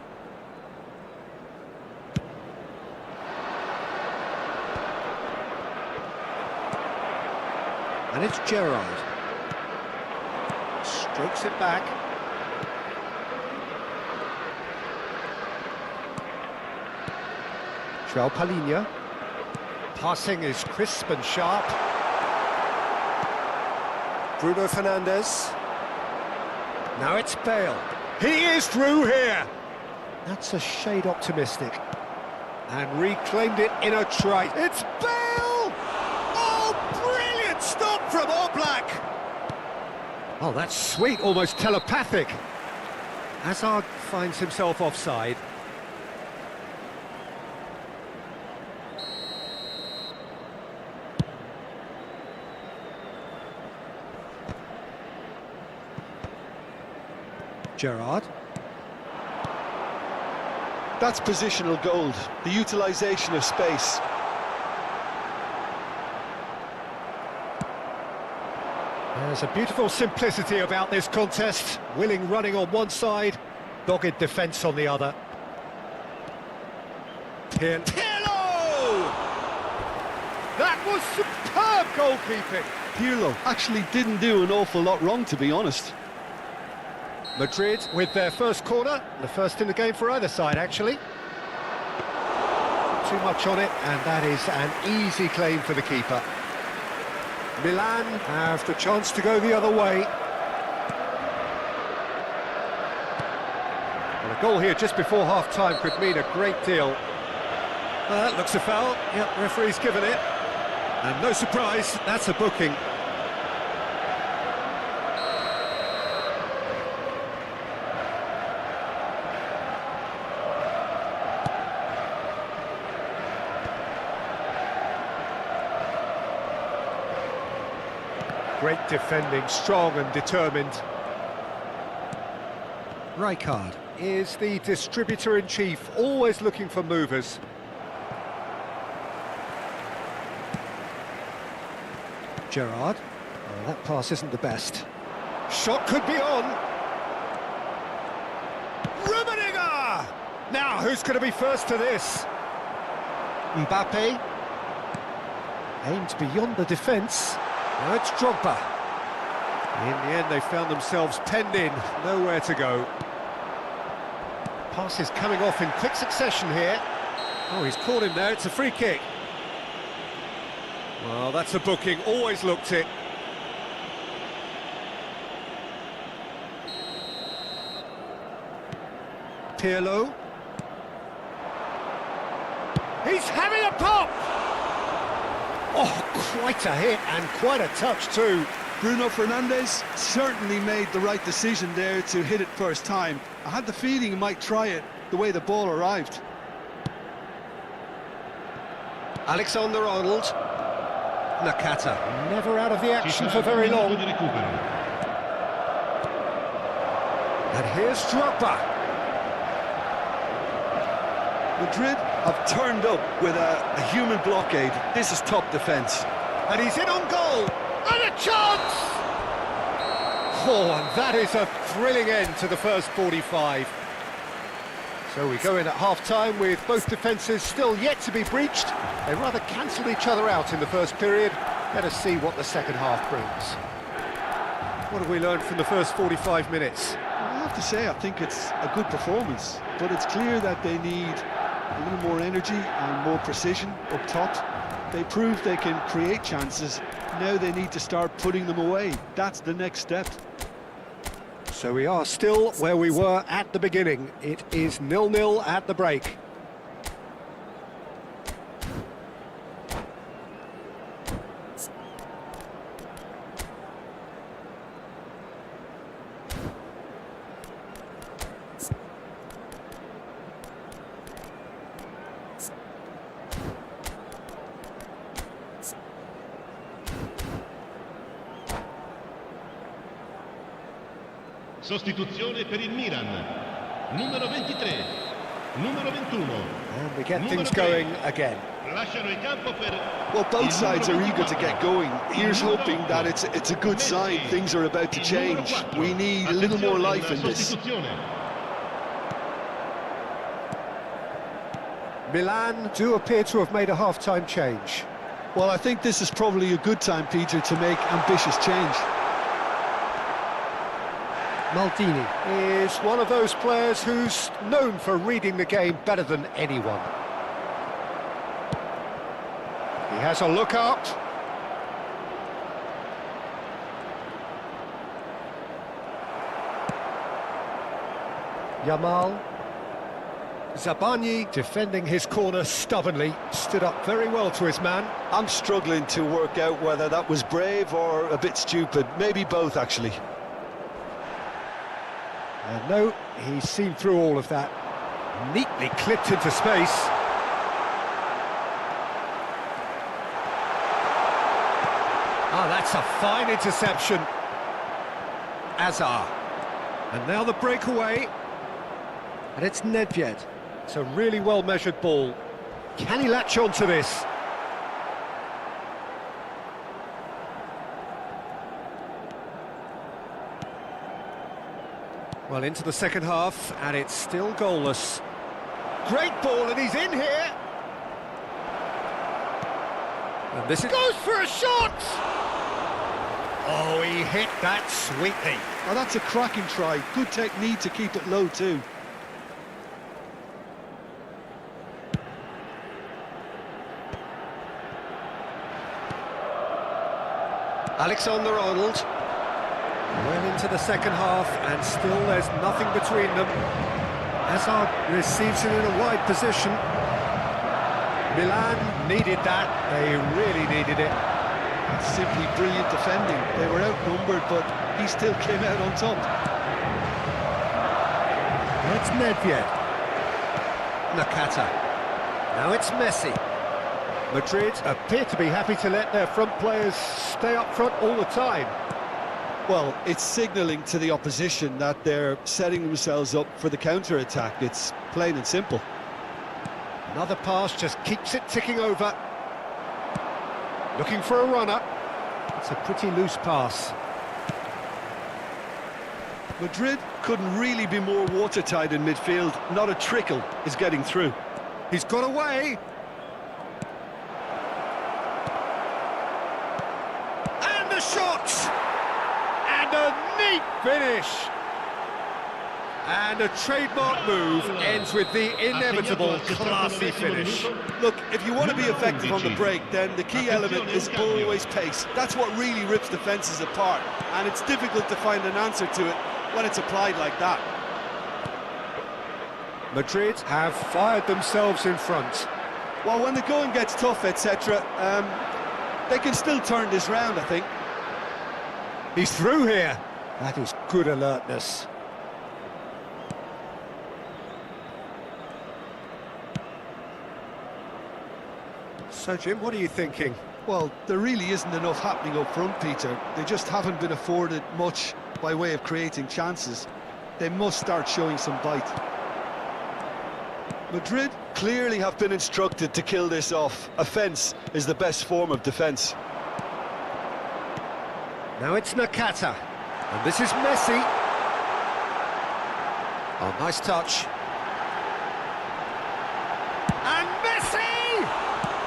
And it's Gerrard. Strokes it back. João Palhinha. Passing is crisp and sharp. Bruno Fernandes. Now it's Bale. He is through here. That's a shade optimistic. And reclaimed it in a try. It's Bale! Oh, brilliant stop from Oblak! Oh, that's sweet, almost telepathic. Hazard finds himself offside. Gerrard. That's positional gold, the utilisation of space. There's a beautiful simplicity about this contest. Willing running on one side, dogged defence on the other. Pirlo! That was superb goalkeeping. Pirlo actually didn't do an awful lot wrong, to be honest. Madrid with their first corner, the first in the game for either side, actually. Too much on it, and that is an easy claim for the keeper. Milan have the chance to go the other way. And a goal here just before half-time could mean a great deal. That looks a foul. Yep, referee's given it. And no surprise, that's a booking. Great defending, strong and determined. Rijkaard is the distributor-in-chief, always looking for movers. Gerrard. Oh, that pass isn't the best. Shot could be on. Rummenigge! Now, who's going to be first to this? Mbappe. Aimed beyond the defence. Now it's Drogba. In the end, they found themselves penned in, nowhere to go. Passes coming off in quick succession here. Oh, he's caught him there, it's a free kick. Well, that's a booking, always looked it. Pirlo. He's having a pop! Oh, quite a hit and quite a touch too. Bruno Fernandes certainly made the right decision there to hit it first time. I had the feeling he might try it the way the ball arrived. Alexander-Arnold. Nakata, never out of the action for very long. And here's Drogba. Madrid have turned up with a human blockade. This is top defence. And he's in on goal. And a chance! Oh, and that is a thrilling end to the first 45. So we go in at half-time with both defences still yet to be breached. They rather cancelled each other out in the first period. Let us see what the second half brings. What have we learned from the first 45 minutes? I have to say, I think it's a good performance, but it's clear that they need a little more energy and more precision up top. They proved they can create chances. Now they need to start putting them away. That's the next step. So we are still where we were at the beginning. It is 0-0 at the break. Sostituzione per il Milan. Numero 23. Numero 21. And we get things going again. Lasciano il campo per... Well, both sides are eager to get going. Here's hoping that it's a good sign. Things are about to change. We need a little more life in this. Milan do appear to have made a half-time change. Well, I think this is probably a good time, Peter, to make ambitious change. Maldini is one of those players who's known for reading the game better than anyone. He has a look up. Yamal. Zabani defending his corner stubbornly, stood up very well to his man. I'm struggling to work out whether that was brave or a bit stupid. Maybe both, actually. No, he's seen through all of that. Neatly clipped into space. Ah, that's a fine interception. Azar. And now the breakaway. And it's Nedved. It's a really well-measured ball. Can he latch on to this? Well, into the second half, and it's still goalless. Great ball, and he's in here. And this goes for a shot! Oh, he hit that sweetly. Oh, that's a cracking try. Good technique to keep it low, too. Alexander-Arnold. Well into the second half, and still there's nothing between them. Hazard receives it in a wide position. Milan needed that, they really needed it. Simply brilliant defending. They were outnumbered, but he still came out on top. It's Nedved. Nakata. Now it's Messi. Madrid appear to be happy to let their front players stay up front all the time. Well, it's signalling to the opposition that they're setting themselves up for the counter-attack. It's plain and simple. Another pass just keeps it ticking over. Looking for a runner. It's a pretty loose pass. Madrid couldn't really be more watertight in midfield. Not a trickle is getting through. He's got away. And the shot! And a neat finish! And a trademark move ends with the inevitable classy finish. Look, if you want to be effective on the break, then the key element is always pace. That's what really rips defences apart, and it's difficult to find an answer to it when it's applied like that. Madrid have fired themselves in front. Well, when the going gets tough, etc., they can still turn this round, I think. He's through here. That is good alertness. So, Jim, what are you thinking? Well, there really isn't enough happening up front, Peter. They just haven't been afforded much by way of creating chances. They must start showing some bite. Madrid clearly have been instructed to kill this off. Offence is the best form of defence. Now it's Nakata, and this is Messi. Oh, nice touch. And Messi!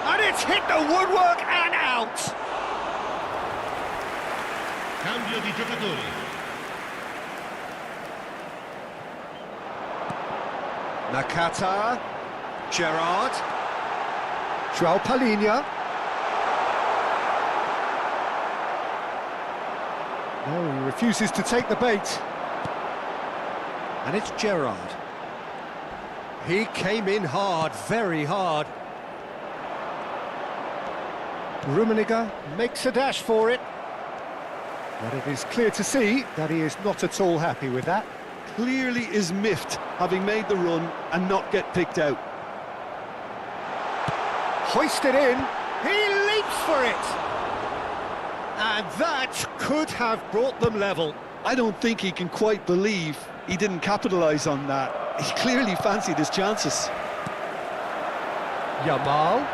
And it's hit the woodwork and out! Cambio di giocatori. Nakata, Gerrard, João Palhinha. No, he refuses to take the bait. And it's Gerrard. He came in hard, very hard. Rummenigge makes a dash for it. But it is clear to see that he is not at all happy with that. Clearly is miffed, having made the run and not get picked out. Hoisted in, he leaps for it! And that could have brought them level. I don't think he can quite believe he didn't capitalise on that. He clearly fancied his chances. Yamal.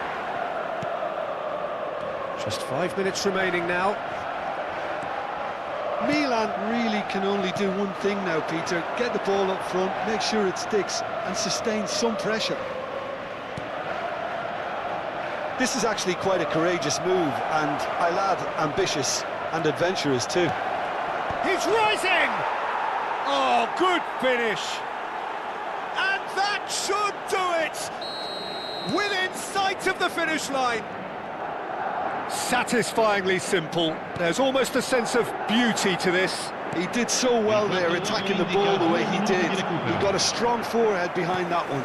Just 5 minutes remaining now. Milan really can only do one thing now, Peter. Get the ball up front, make sure it sticks, and sustain some pressure. This is actually quite a courageous move, and I'll add ambitious and adventurous too. He's rising! Oh, good finish! And that should do it! Within sight of the finish line! Satisfyingly simple. There's almost a sense of beauty to this. He did so well there, attacking the ball the way he did. He got a strong forehead behind that one.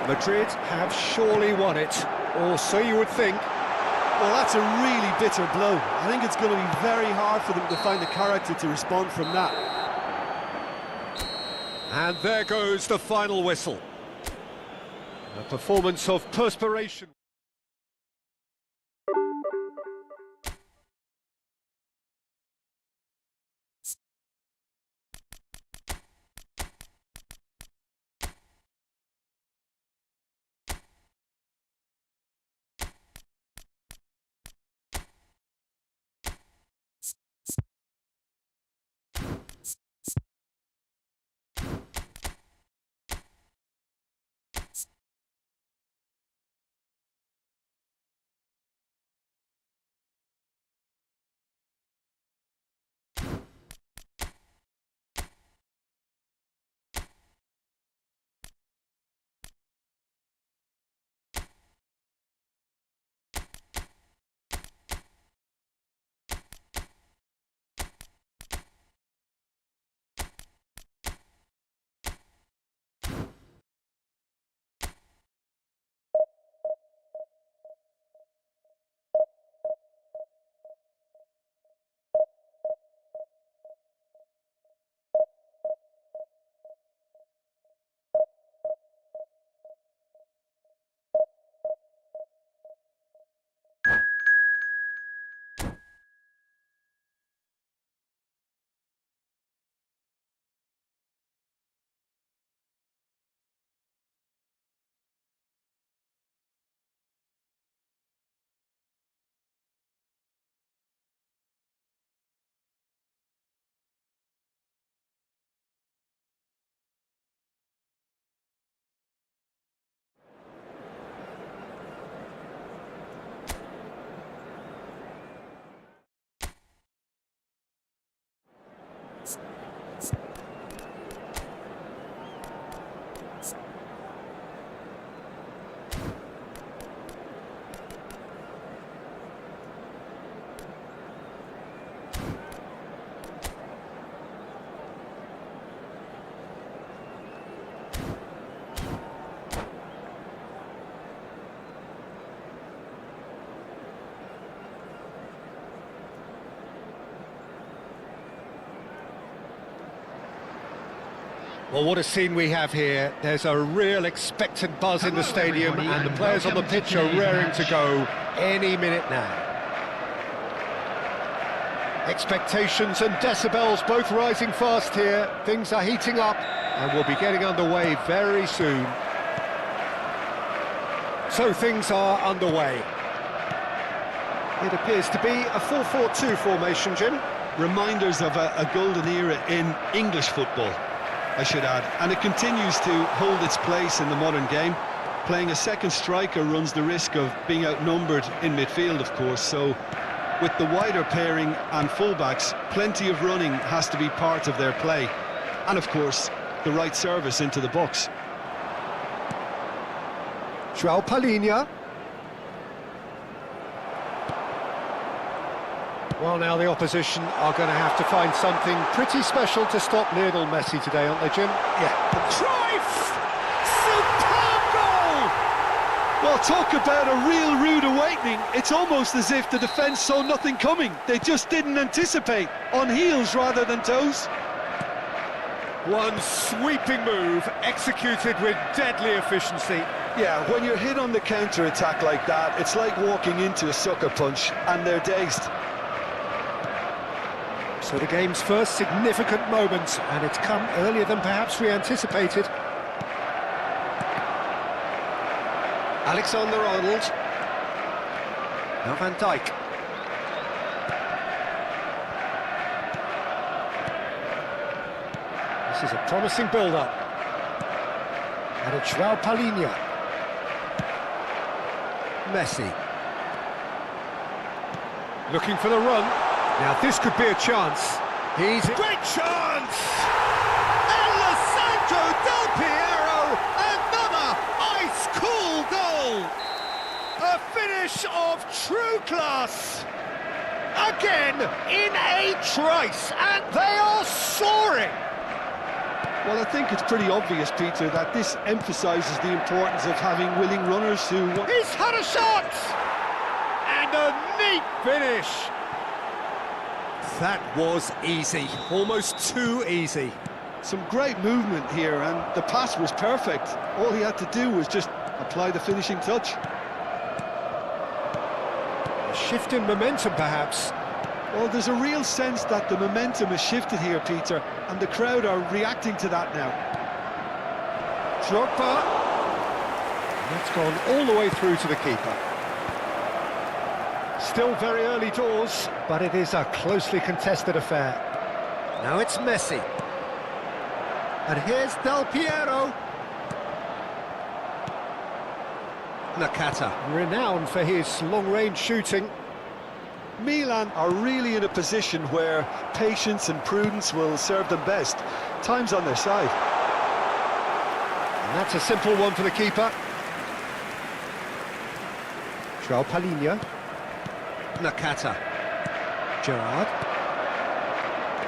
Madrid have surely won it, or so you would think. Well, that's a really bitter blow. I think it's going to be very hard for them to find the character to respond from that. And there goes the final whistle. A performance of perspiration. Well, what a scene we have here. There's a real expectant buzz in the stadium, and the players on the pitch are raring to go any minute now. Expectations and decibels both rising fast here. Things are heating up, and we'll be getting underway very soon. So things are underway. It appears to be a 4-4-2 formation, Jim. Reminders of a golden era in English football, I should add, and it continues to hold its place in the modern game. Playing a second striker runs the risk of being outnumbered in midfield, of course, so with the wider pairing and fullbacks, plenty of running has to be part of their play, and of course the right service into the box. João Palhinha. Well, now the opposition are going to have to find something pretty special to stop Lionel Messi today, aren't they, Jim? Yeah. Cruyff! Superb goal! Well, talk about a real rude awakening. It's almost as if the defence saw nothing coming. They just didn't anticipate, on heels rather than toes. One sweeping move, executed with deadly efficiency. Yeah, when you're hit on the counter-attack like that, it's like walking into a sucker punch, and they're dazed. So the game's first significant moment, and it's come earlier than perhaps we anticipated. Alexander-Arnold. Now Van Dijk. This is a promising build-up. And it's João Palhinha. Messi. Looking for the run. Now this could be a chance. He's... Great chance! Alessandro Del Piero, another ice-cool goal! A finish of true class! Again, in a trice, and they are soaring! Well, I think it's pretty obvious, Peter, that this emphasises the importance of having willing runners who... He's had a shot! And a neat finish! That was easy, almost too easy. Some great movement here, and the pass was perfect. All he had to do was just apply the finishing touch. A shift in momentum, perhaps. Well, there's a real sense that the momentum has shifted here, Peter, and the crowd are reacting to that now. Drogba. That's gone all the way through to the keeper. Still very early doors, but it is a closely contested affair. Now it's Messi. And here's Del Piero. Nakata, renowned for his long-range shooting. Milan are really in a position where patience and prudence will serve them best. Time's on their side. And that's a simple one for the keeper. João Palhinha. Nakata. Gerrard.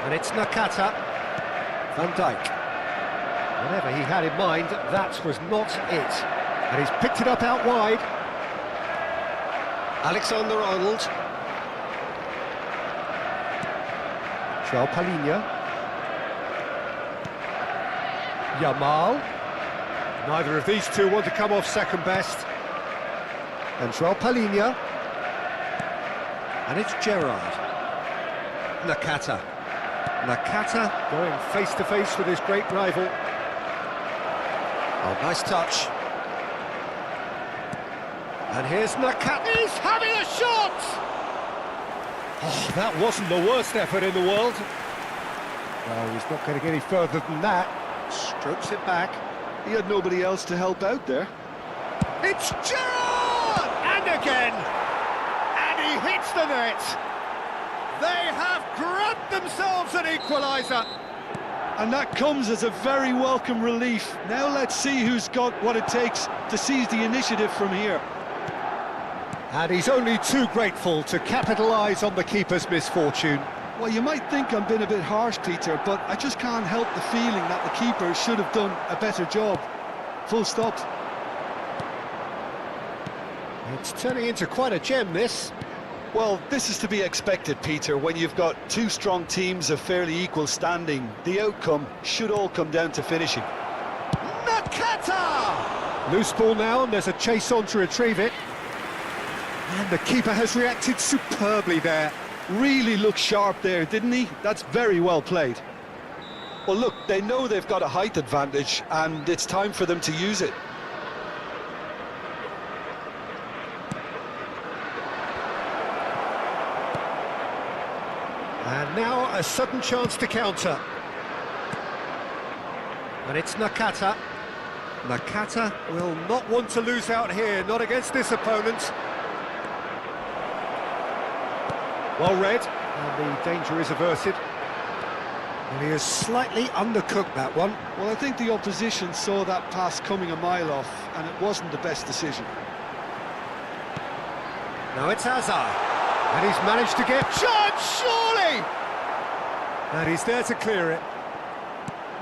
And it's Nakata. Van Dijk. Whatever he had in mind, that was not it. And he's picked it up out wide. Alexander-Arnold. João Palhinha. Yamal. Neither of these two want to come off second best. And João Palhinha. And it's Gerrard. Nakata. Nakata going face-to-face with his great rival. Oh, nice touch. And here's Nakata. He's having a shot! Oh, that wasn't the worst effort in the world. No, he's not going to get any further than that. Strokes it back. He had nobody else to help out there. It's Gerrard! And again! And he hits the net! They have grabbed themselves an equaliser! And that comes as a very welcome relief. Now let's see who's got what it takes to seize the initiative from here. And he's only too grateful to capitalise on the keeper's misfortune. Well, you might think I'm being a bit harsh, Peter, but I just can't help the feeling that the keeper should have done a better job. Full stop. It's turning into quite a gem, this. Well, this is to be expected, Peter. When you've got two strong teams of fairly equal standing, the outcome should all come down to finishing. Nakata! Loose ball now, and there's a chase on to retrieve it. And the keeper has reacted superbly there. Really looked sharp there, didn't he? That's very well played. Well, look, they know they've got a height advantage, and it's time for them to use it. And now a sudden chance to counter. And it's Nakata. Nakata will not want to lose out here, not against this opponent. Well read, and the danger is averted. And he has slightly undercooked that one. Well, I think the opposition saw that pass coming a mile off, and it wasn't the best decision. Now it's Hazard, and he's managed to get chance, surely! And he's there to clear it.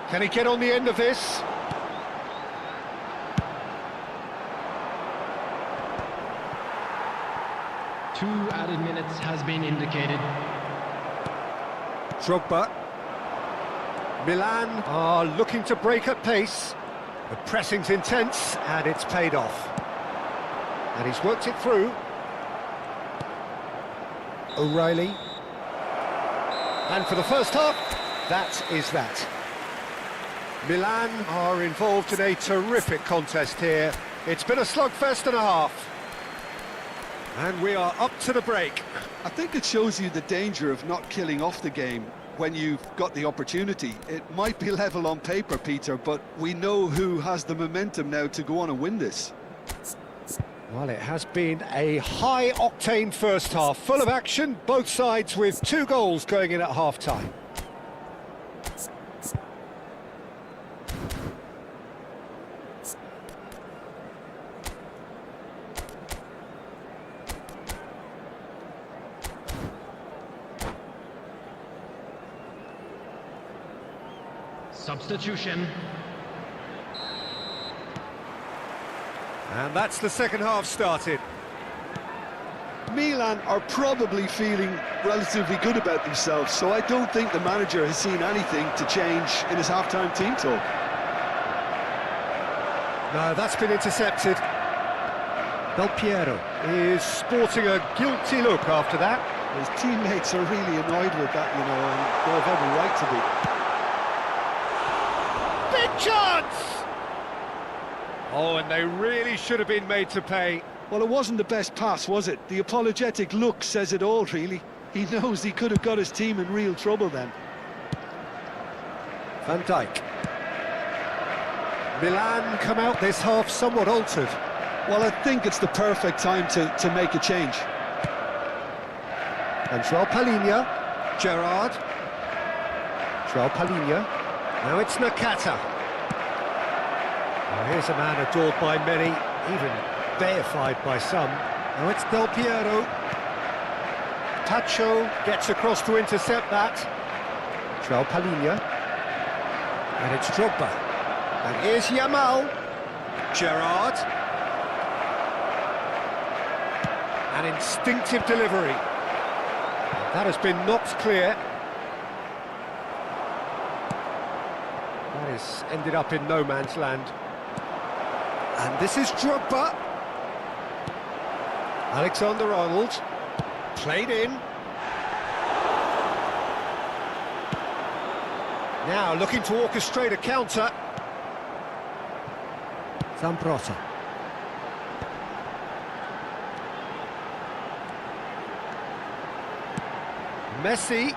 Can he get on the end of this? Two added minutes has been indicated. Drogba. Milan are looking to break at pace. The pressing's intense, and it's paid off. And he's worked it through. O'Reilly. And for the first half, that is that. Milan are involved in a terrific contest here. It's been a slugfest and a half. And we are up to the break. I think it shows you the danger of not killing off the game when you've got the opportunity. It might be level on paper, Peter, but we know who has the momentum now to go on and win this. Well, it has been a high-octane first half, full of action, both sides with 2 goals going in at half-time. Substitution. And that's the second half started. Milan are probably feeling relatively good about themselves, so I don't think the manager has seen anything to change in his half-time team talk. No, that's been intercepted. Del Piero is sporting a guilty look after that. His teammates are really annoyed with that, you know, and they have every right to be. Big chance! Oh, and they really should have been made to pay. Well, it wasn't the best pass, was it? The apologetic look says it all, really. He knows he could have got his team in real trouble then. Van Dijk. Milan come out this half somewhat altered. Well, I think it's the perfect time to make a change. And João Palhinha. Gerrard. João Palhinha. Now it's Nakata. Now here's a man adored by many, even deified by some. Now it's Del Piero. Tacho gets across to intercept that. João Palhinha. And it's Drogba. And here's Yamal. Gerrard. An instinctive delivery. That has been knocked clear. That has ended up in no man's land. And this is Drogba. Alexander-Arnold. Played in. Now looking to orchestrate a counter. Zambrota. Messi.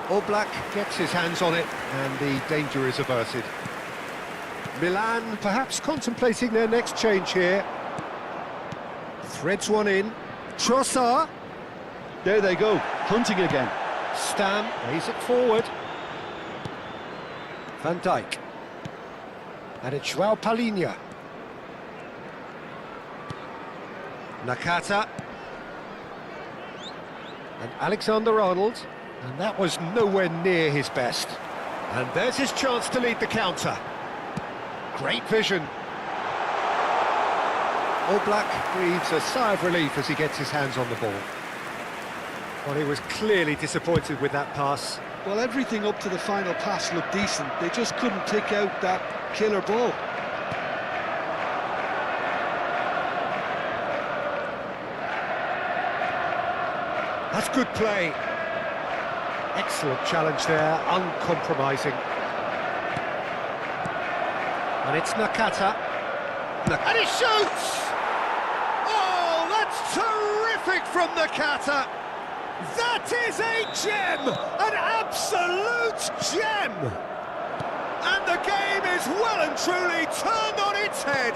Oblak gets his hands on it, and the danger is averted. Milan perhaps contemplating their next change here. Threads one in. Trossard. There they go, hunting again. Stam lays it forward. Van Dijk. And it's João Palhinha. Nakata. And Alexander-Arnold. And that was nowhere near his best. And there's his chance to lead the counter. Great vision. Oblak breathes a sigh of relief as he gets his hands on the ball. Well, he was clearly disappointed with that pass. Well, everything up to the final pass looked decent. They just couldn't pick out that killer ball. That's good play. Excellent challenge there, uncompromising. And it's Nakata. And he shoots! Oh, that's terrific from Nakata! That is a gem! An absolute gem! And the game is well and truly turned on its head.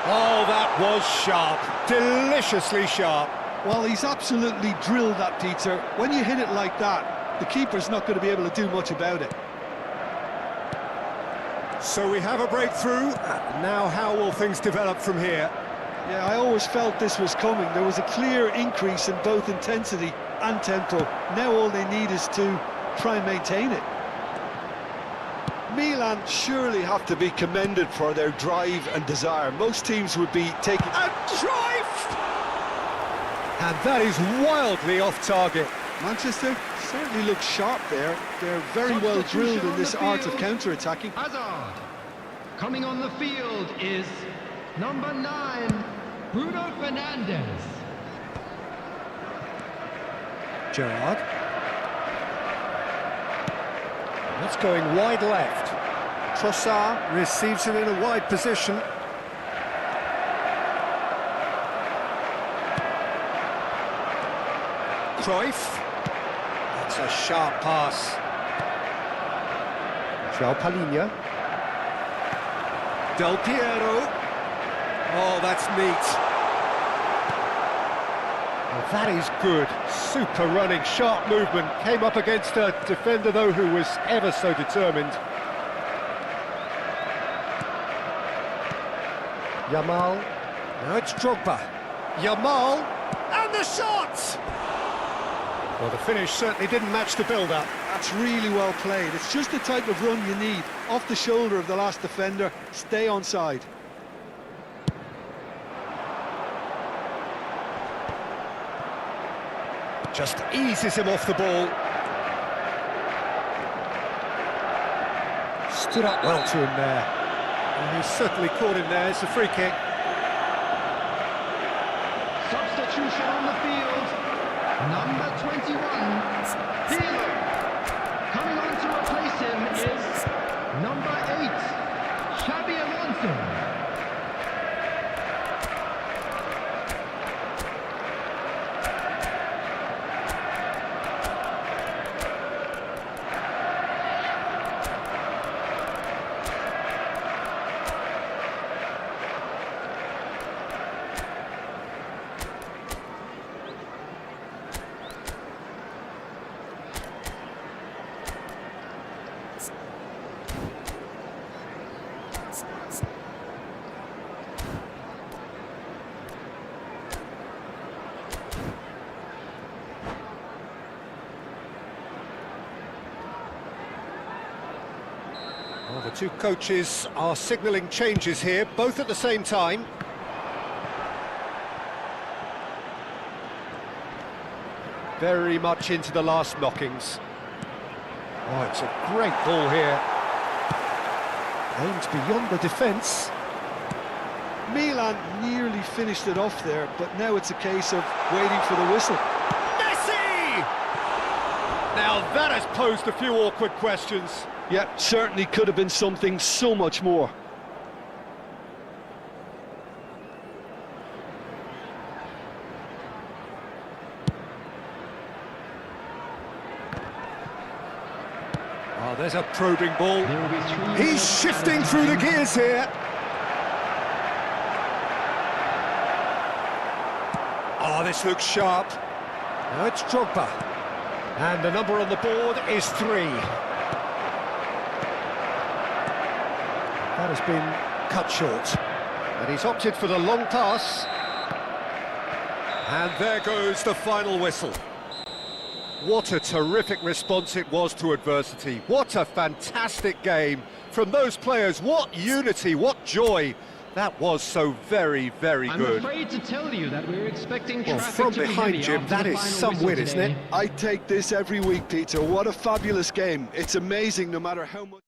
Oh, that was sharp. Deliciously sharp. Well, he's absolutely drilled that, Peter. When you hit it like that, the keeper's not going to be able to do much about it. So we have a breakthrough. Now how will things develop from here? Yeah, I always felt this was coming. There was a clear increase in both intensity and tempo. Now all they need is to try and maintain it. Milan surely have to be commended for their drive and desire. Most teams would be taking... A drive! And that is wildly off target. Manchester certainly looks sharp there. They're very well drilled in this art of counter-attacking. Hazard. Coming on the field is number 9, Bruno Fernandes. Gerrard. That's going wide left. Trossard receives it in a wide position. Cruyff. That's a sharp pass. João Palhinha. Del Piero. Oh, that's neat. Well, that is good. Super running, sharp movement. Came up against a defender, though, who was ever so determined. Yamal. Now it's Drogba. Yamal. And the shot! Well, the finish certainly didn't match the build-up. That's really well played. It's just the type of run you need. Off the shoulder of the last defender, stay onside. Just eases him off the ball. Stood up well to him there. And he's certainly caught him there. It's a free kick. Substitution on the field. Number 21, Pirlo. Coming on to replace him is number 8, Xabi Alonso. Well, the two coaches are signalling changes here, both at the same time. Very much into the last knockings. Oh, it's a great ball here. Aimed beyond the defence. Milan nearly finished it off there, but now it's a case of waiting for the whistle. Messi! Now that has posed a few awkward questions. Yeah, certainly could have been something so much more. Oh, there's a probing ball. There will be 3 He's shifting through the gears here. Oh, this looks sharp. Now it's Drogba. And the number on the board is 3. That has been cut short. And he's opted for the long pass. And there goes the final whistle. What a terrific response it was to adversity. What a fantastic game from those players. What unity, what joy. That was so very, very I'm good. afraid to tell you that we're expecting Well, traffic from to be behind, heavy Jim, after that the is final some whistle win, isn't it? today. I take this every week, Peter. What a fabulous game. It's amazing no matter how much...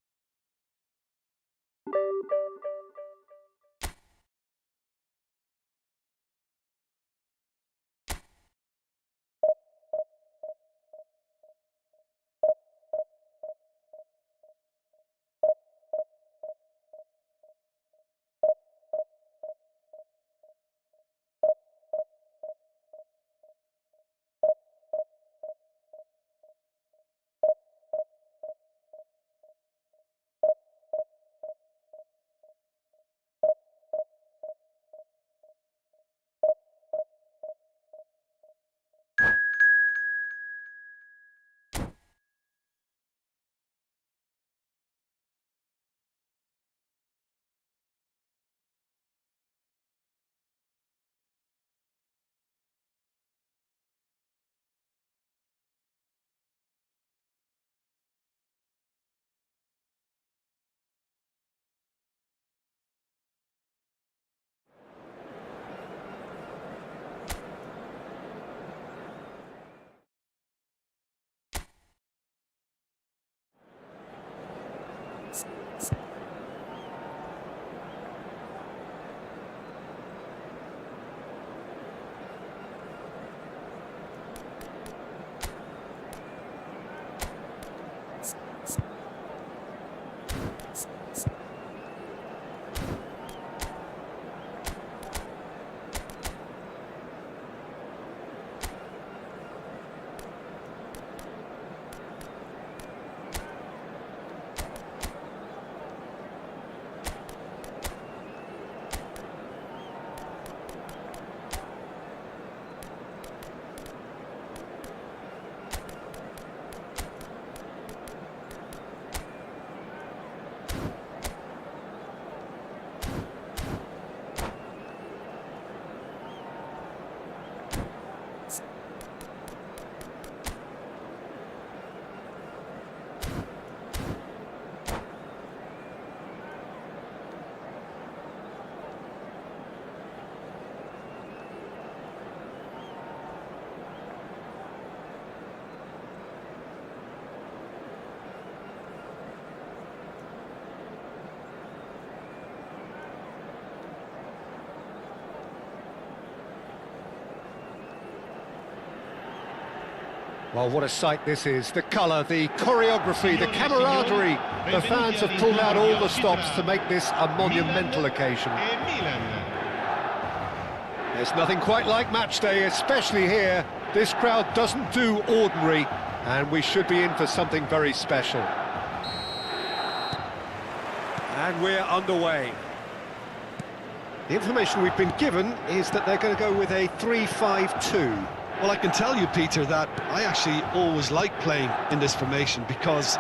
Well, what a sight this is. The colour, the choreography, the camaraderie. The fans have pulled out all the stops to make this a monumental occasion. There's nothing quite like match day, especially here. This crowd doesn't do ordinary, and we should be in for something very special. And we're underway. The information we've been given is that they're going to go with a 3-5-2. Well, I can tell you, Peter, that I actually always like playing in this formation because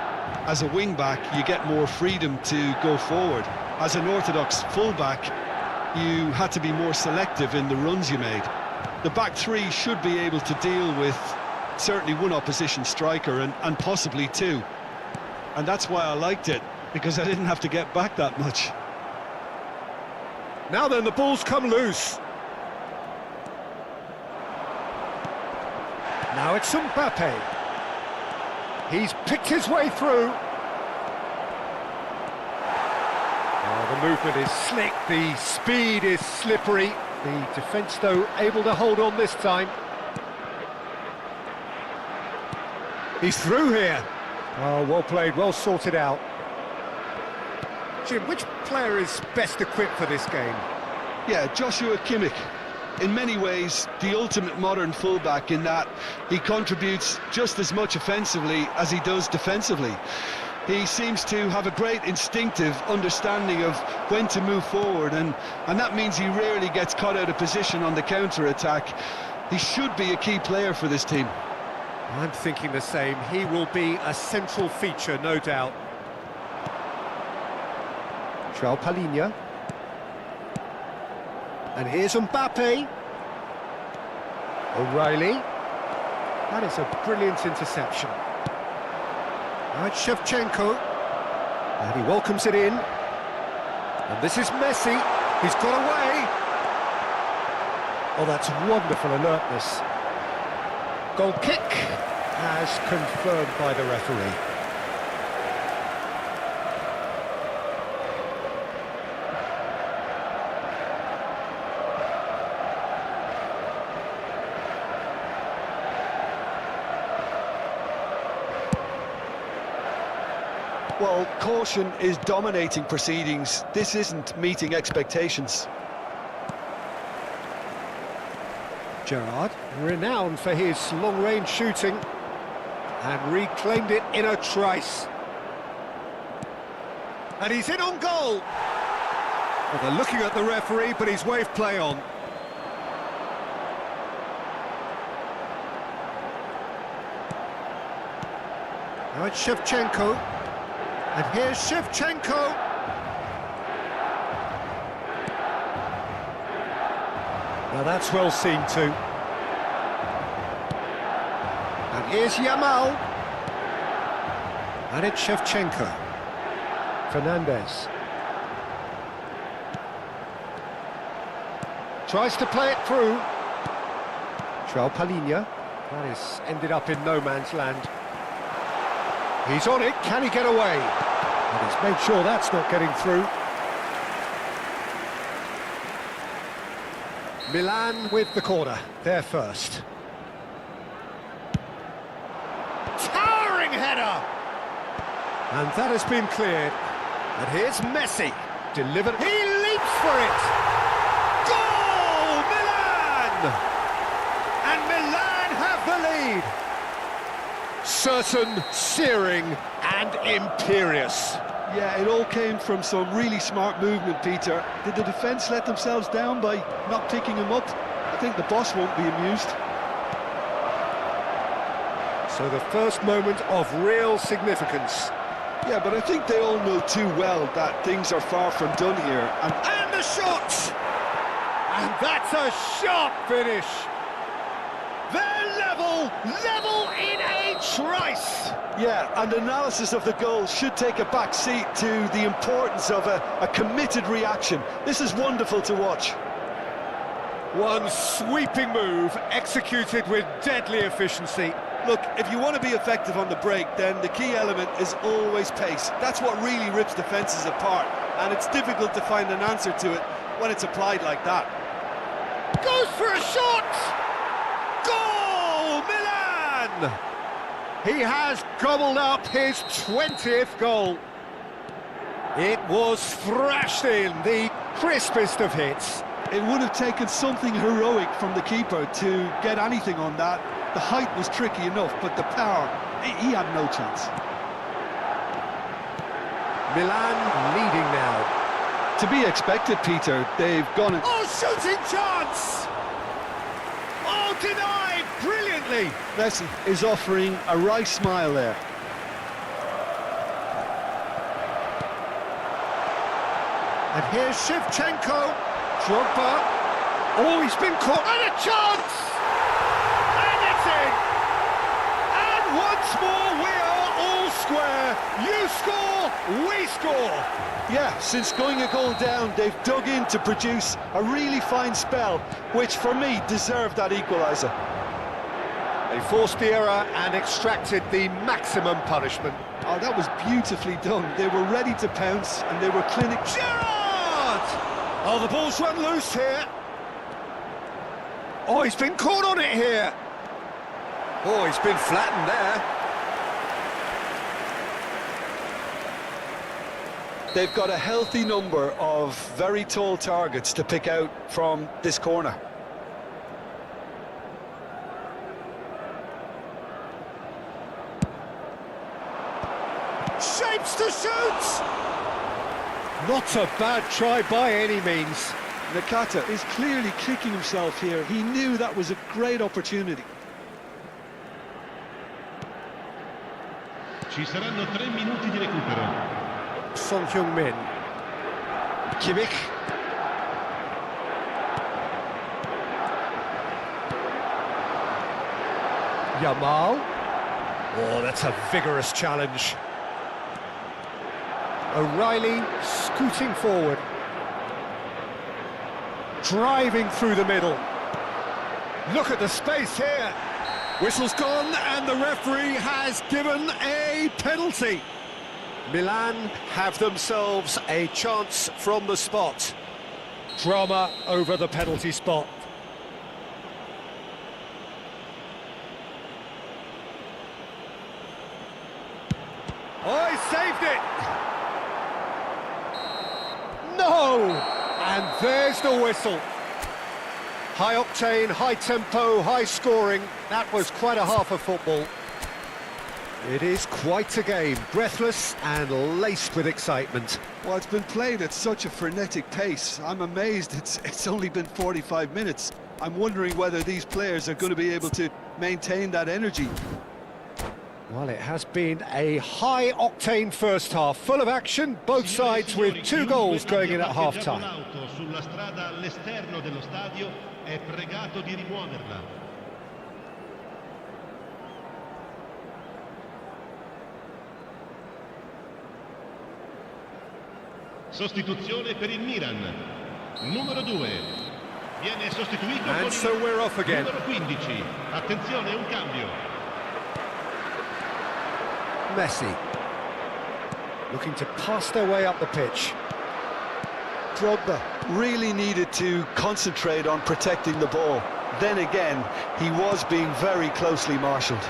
as a wing-back, you get more freedom to go forward. As an orthodox full-back, you had to be more selective in the runs you made. The back three should be able to deal with certainly one opposition striker and possibly two. And that's why I liked it, because I didn't have to get back that much. Now then, the ball's come loose. Now it's Mbappe. He's picked his way through. Oh, the movement is slick, the speed is slippery. The defence, though, able to hold on this time. He's through here. Oh, well played, well sorted out. Jim, which player is best equipped for this game? Yeah, Joshua Kimmich. In many ways, the ultimate modern fullback in that he contributes just as much offensively as he does defensively. He seems to have a great instinctive understanding of when to move forward, and that means he rarely gets caught out of position on the counter-attack. He should be a key player for this team. I'm thinking the same. He will be a central feature, no doubt. João Palhinha. And here's Mbappe. O'Reilly. That is a brilliant interception. Now it's Shevchenko. And he welcomes it in. And this is Messi. He's got away. Oh, that's wonderful alertness. Goal kick as confirmed by the referee. Well, caution is dominating proceedings. This isn't meeting expectations. Gerrard, renowned for his long-range shooting, and reclaimed it in a trice. And he's in on goal. Well, they're looking at the referee, but he's waved play on. Now it's Shevchenko. And here's Shevchenko. Now that's well seen too. And here's Yamal. And it's Shevchenko. Fernandez. Tries to play it through. João Palhinha. That is ended up in no man's land. He's on it, can he get away? And he's made sure that's not getting through. Milan with the corner, they're first. Towering header! And that has been cleared. And here's Messi, delivered. He leaps for it! Goal, Milan! And Milan have the lead. Certain, searing and imperious. Yeah, it all came from some really smart movement, Peter. Did the defence let themselves down by not picking him up? I think the boss won't be amused. So the first moment of real significance. Yeah, but I think they all know too well that things are far from done here. And the shot! And that's a sharp finish. They're level in a trice. Yeah, and analysis of the goal should take a back seat to the importance of a committed reaction. This is wonderful to watch. One sweeping move executed with deadly efficiency. Look, if you want to be effective on the break, then the key element is always pace. That's what really rips defences apart, and it's difficult to find an answer to it when it's applied like that. Goes for a shot! Goal, Milan! He has gobbled up his 20th goal. It was thrashed in, the crispest of hits. It would have taken something heroic from the keeper to get anything on that. The height was tricky enough, but the power, he had no chance. Milan leading now. To be expected, Peter. They've gone... Oh, shooting chance! Oh, denied brilliantly! Messi is offering a wry smile there. And here's Shevchenko. Drogba. Oh, he's been caught. And a chance! And it's in! And once more we are all square. You score, we score. Yeah, since going a goal down, they've dug in to produce a really fine spell, which for me deserved that equaliser. They forced the error and extracted the maximum punishment. Oh, that was beautifully done. They were ready to pounce and they were clinical. Gerrard! Oh, the ball's run loose here. Oh, he's been caught on it here. Oh, he's been flattened there. They've got a healthy number of very tall targets to pick out from this corner. Shapes to shoot! Not a bad try by any means. Nakata is clearly kicking himself here. He knew that was a great opportunity. Ci saranno 3 minuti di recupero. Son Heung-min. Kimmich. Yamal. Oh, that's a vigorous challenge. O'Reilly scooting forward. driving through the middle. Look at the space here. Whistle's gone and the referee has given a penalty. Milan have themselves a chance from the spot. Drama over the penalty spot. Oh, he saved it! No! And there's the whistle. High octane, high tempo, high scoring. That was quite a half of football. It is quite a game, breathless and laced with excitement. Well, it's been played at such a frenetic pace. I'm amazed it's only been 45 minutes. I'm wondering whether these players are going to be able to maintain that energy. Well, it has been a high-octane first half, full of action, both sides with 2 goals going in at half-time. Sulla strada all'esterno dello stadio è pregato di rimuoverla. Sostituzione per il Milan. Numero 2. Viene sostituito And con so we're off again. numero 15. Attenzione, un cambio. Messi. Looking to pass their way up the pitch. Drogba really needed to concentrate on protecting the ball. Then again, he was being very closely marshalled.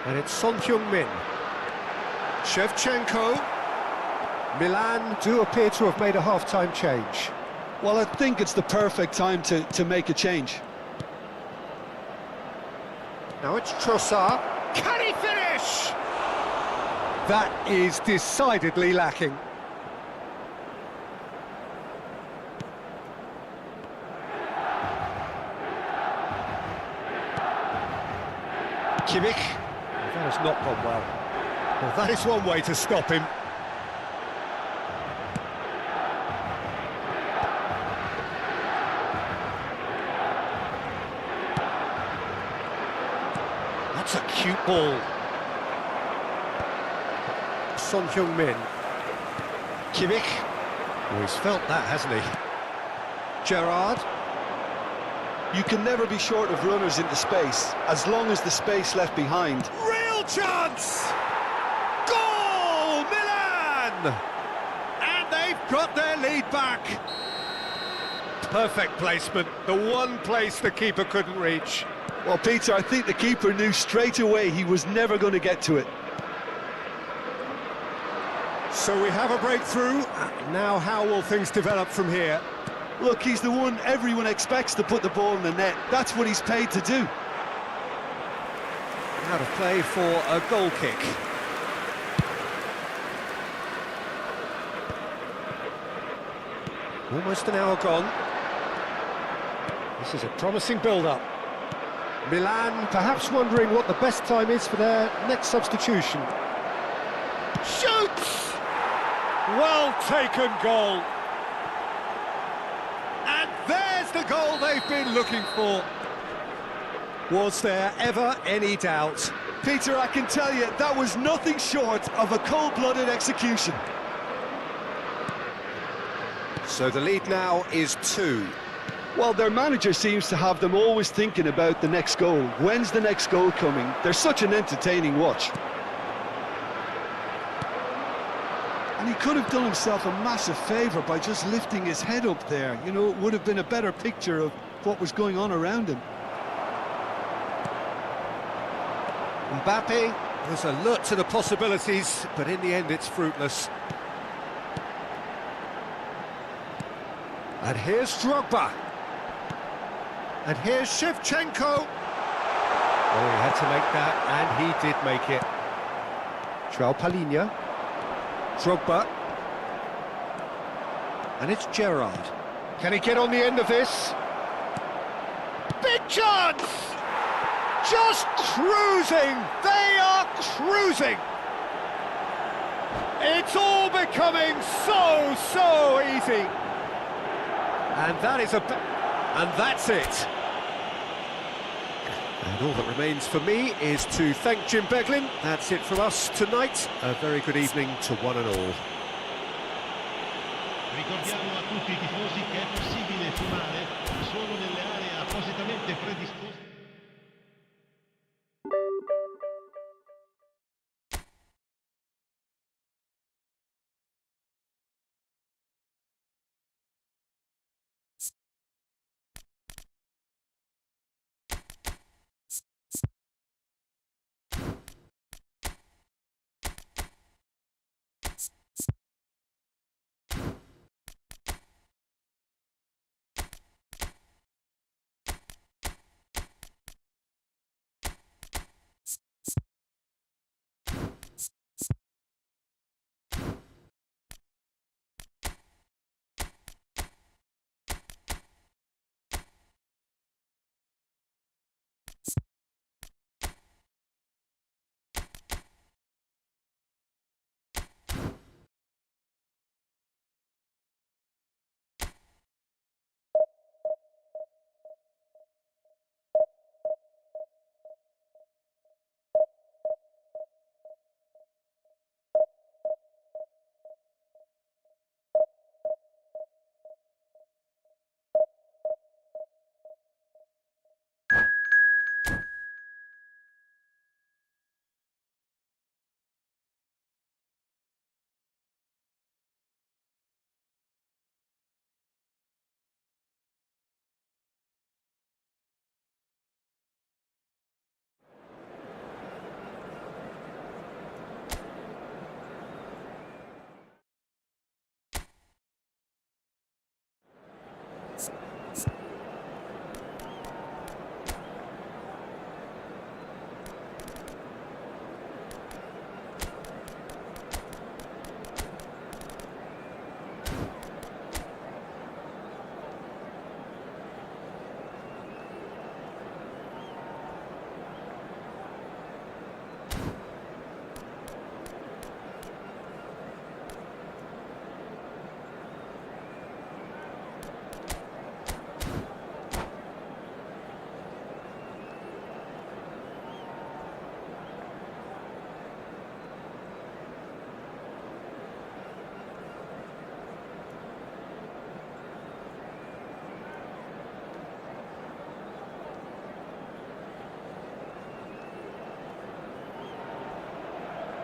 And it's Son Heung-min. Shevchenko. Milan do appear to have made a half-time change. Well, I think it's the perfect time to make a change. Now it's Trossard. Can he finish? That is decidedly lacking. Kimmich. That has not gone well. Well, that is one way to stop him. That's a cute ball. Son Heung-min. Kimmich. Oh, he's felt that, hasn't he? Gerrard. You can never be short of runners into space, as long as the space left behind. Real chance! Goal, Milan! And they've got their lead back. Perfect placement, the one place the keeper couldn't reach. Well, Peter, I think the keeper knew straight away he was never going to get to it. So we have a breakthrough. Now how will things develop from here? Look, he's the one everyone expects to put the ball in the net. That's what he's paid to do. Out of play for a goal kick. Almost an hour gone. This is a promising build-up. Milan perhaps wondering what the best time is for their next substitution. Shoots! Well taken goal. And there's the goal they've been looking for. Was there ever any doubt? Peter, I can tell you, that was nothing short of a cold-blooded execution. So the lead now is 2. Well, their manager seems to have them always thinking about the next goal. When's the next goal coming? They're such an entertaining watch. And he could have done himself a massive favour by just lifting his head up there. You know, it would have been a better picture of what was going on around him. Mbappe was alert to the possibilities, but in the end it's fruitless. And here's Drogba. And here's Shevchenko. Oh, he had to make that, and he did make it. João Palhinha. Drogba. And it's Gerrard. Can he get on the end of this? Big chance! Just cruising! They are cruising! It's all becoming so easy. And that is and that's it. And all that remains for me is to thank Jim Beglin. That's it from us tonight. A very good evening to one and all. Ricordiamo a tutti i tifosi che è possibile fumare solo nelle aree appositamente predisposte.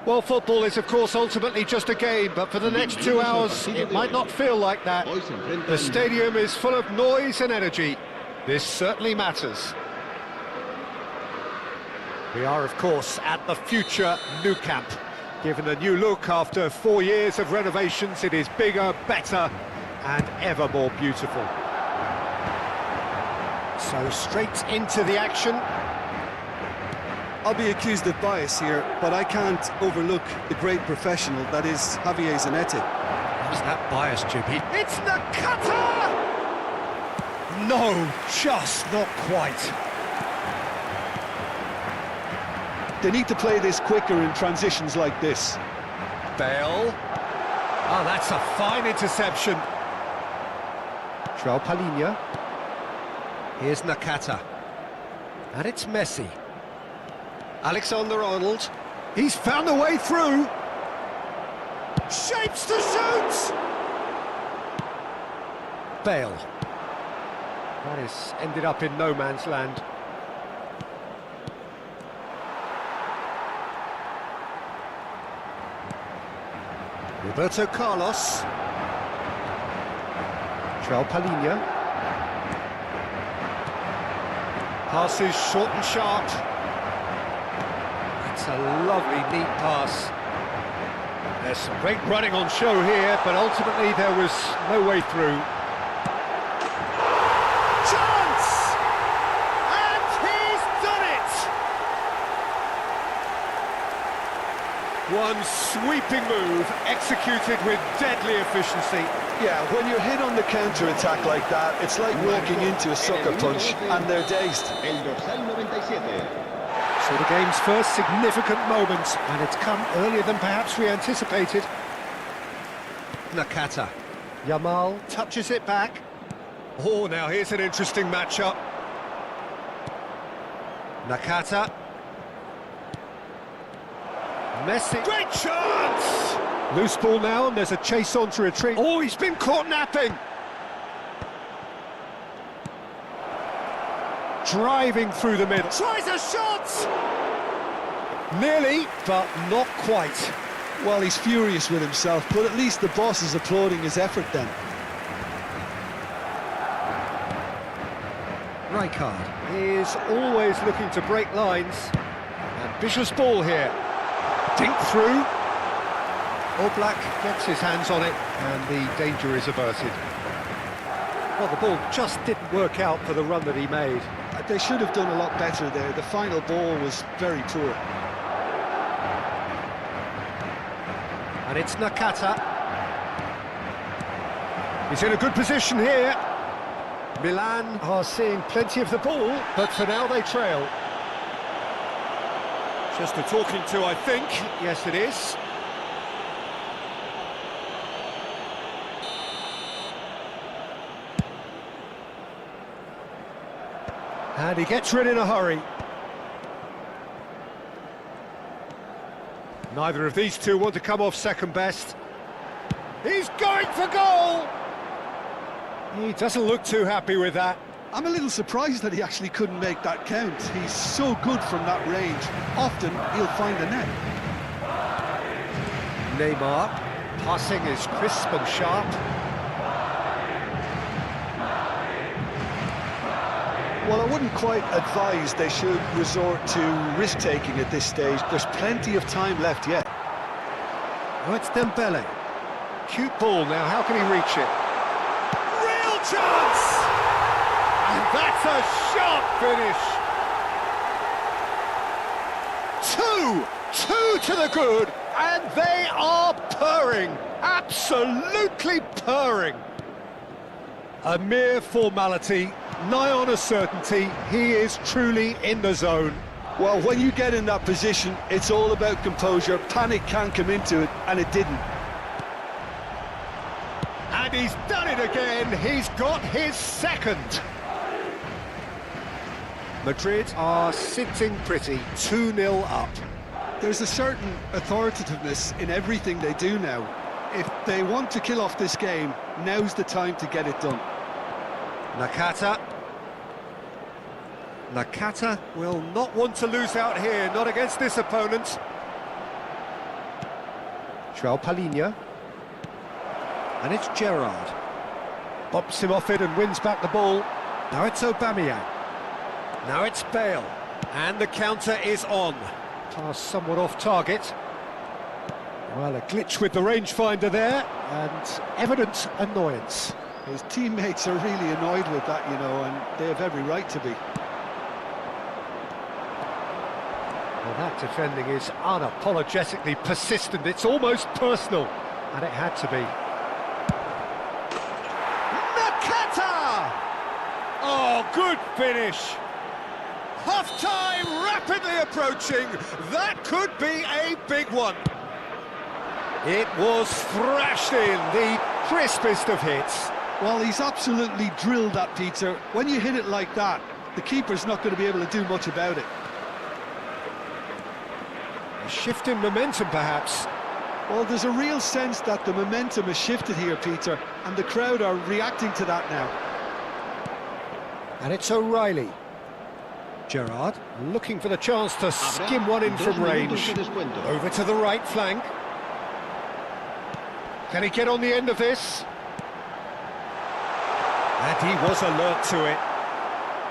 Well, football is, of course, ultimately just a game, but for the next 2 hours, it might not feel like that. The stadium is full of noise and energy. This certainly matters. We are, of course, at the future Nou Camp. Given a new look after 4 years of renovations, it is bigger, better, and ever more beautiful. So straight into the action. I'll be accused of bias here, but I can't overlook the great professional that is Javier Zanetti. How's that bias, Jimmy? It's Nakata! No, just not quite. They need to play this quicker in transitions like this. Bale. Oh, that's a fine interception. João Palhinha. Here's Nakata. And it's Messi. Alexander-Arnold. He's found a way through. Shapes to shoot! Bale. That is ended up in no man's land. Roberto Carlos. João Palhinha. Passes short and sharp. It's a lovely, neat pass. There's some great running on show here, but ultimately there was no way through. Chance! And he's done it! One sweeping move, executed with deadly efficiency. Yeah, when you're hit on the counter-attack like that, it's like walking into a sucker punch and they're dazed. So the game's first significant moment, and it's come earlier than perhaps we anticipated. Nakata. Yamal touches it back. Oh, now here's an interesting matchup. Nakata. Messi. Great chance! Loose ball now, and there's a chase on to retreat. Oh, he's been caught napping! Driving through the middle. Tries a shot! Nearly, but not quite. Well, he's furious with himself, but at least the boss is applauding his effort then. Rijkaard is always looking to break lines. Ambitious ball here. Dink through. Oblak gets his hands on it, and the danger is averted. Well, the ball just didn't work out for the run that he made. They should have done a lot better there. The final ball was very poor. And it's Nakata. He's in a good position here. Milan are seeing plenty of the ball, but for now they trail. Just a talking to, I think. Yes, it is. And he gets rid in a hurry. Neither of these two want to come off second best. He's going for goal! He doesn't look too happy with that. I'm a little surprised that he actually couldn't make that count. He's so good from that range. Often he'll find the net. Neymar, passing is crisp and sharp. Well, I wouldn't quite advise they should resort to risk-taking at this stage. There's plenty of time left yet. Oh, it's Dembele. Cute ball now, how can he reach it? Real chance! And that's a sharp finish. Two to the good, and they are purring. Absolutely purring. A mere formality. Nigh on a certainty, he is truly in the zone. Well, when you get in that position, it's all about composure. Panic can come into it, and it didn't. And he's done it again, he's got his second. Madrid are sitting pretty, 2-0 up. There's a certain authoritativeness in everything they do now. If they want to kill off this game, now's the time to get it done. Nakata. Nakata will not want to lose out here, not against this opponent. João Palhinha. And it's Gerrard. Bops him off it and wins back the ball. Now it's Aubameyang. Now it's Bale. And the counter is on. Pass somewhat off target. Well, a glitch with the rangefinder there, and evident annoyance. His teammates are really annoyed with that, you know, and they have every right to be. Well, that defending is unapologetically persistent. It's almost personal, and it had to be. Nakata! Oh, good finish. Half-time rapidly approaching. That could be a big one. It was thrashed in, the crispest of hits. Well, he's absolutely drilled that, Peter. When you hit it like that, the keeper's not going to be able to do much about it. A shift in momentum, perhaps. Well, there's a real sense that the momentum has shifted here, Peter, and the crowd are reacting to that now. And it's O'Reilly. Gerrard looking for the chance to skim one in from range. Over to the right flank. Can he get on the end of this? And he was alert to it.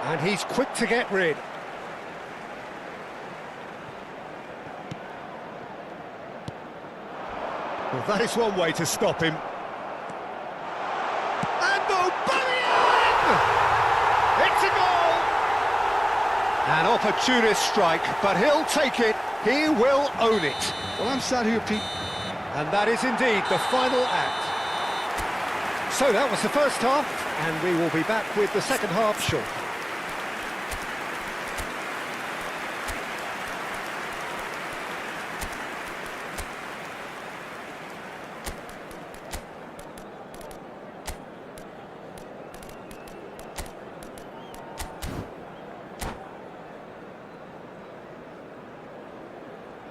And he's quick to get rid. Well, that is one way to stop him. And Aubameyang! It's a goal! An opportunist strike, but he'll take it. He will own it. Well, I'm sat here, Pete. And that is indeed the final act. So that was the first half, and we will be back with the second half shortly.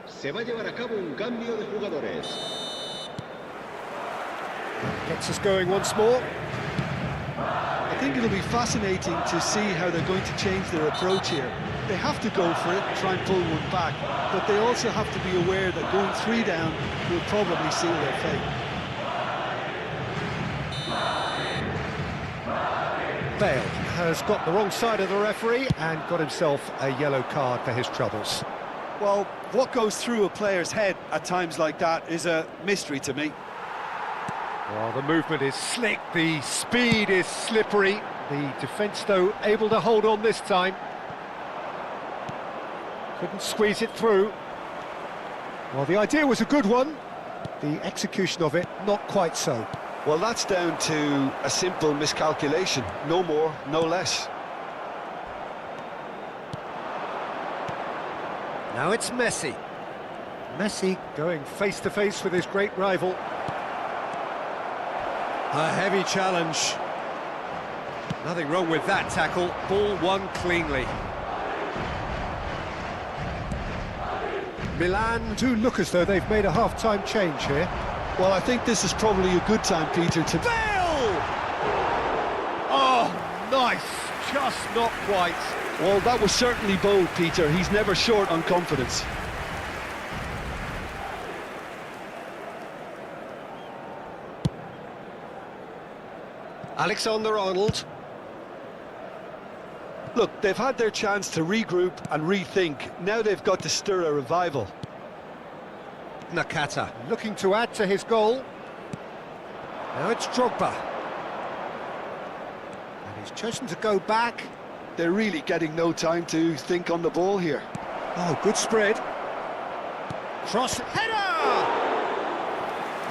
Se va a llevar a cabo un cambio de jugadores. Gets us going once more. I think it'll be fascinating to see how they're going to change their approach here. They have to go for it and try and pull one back, but they also have to be aware that going 3 down will probably seal their fate. Bale has got the wrong side of the referee and got himself a yellow card for his troubles. Well, what goes through a player's head at times like that is a mystery to me. Well, the movement is slick, the speed is slippery. The defence, though, able to hold on this time. Couldn't squeeze it through. Well, the idea was a good one. The execution of it, not quite so. Well, that's down to a simple miscalculation. No more, no less. Now it's Messi. Messi going face-to-face with his great rival. A heavy challenge. Nothing wrong with that tackle. Ball won cleanly. Milan do look as though they've made a half-time change here. Well, I think this is probably a good time, Peter, to... Bale! Oh, nice. Just not quite. Well, that was certainly bold, Peter. He's never short on confidence. Alexander-Arnold. Look, they've had their chance to regroup and rethink. Now they've got to stir a revival. Nakata looking to add to his goal. Now it's Drogba. And he's chosen to go back. They're really getting no time to think on the ball here. Oh, good spread. Cross header!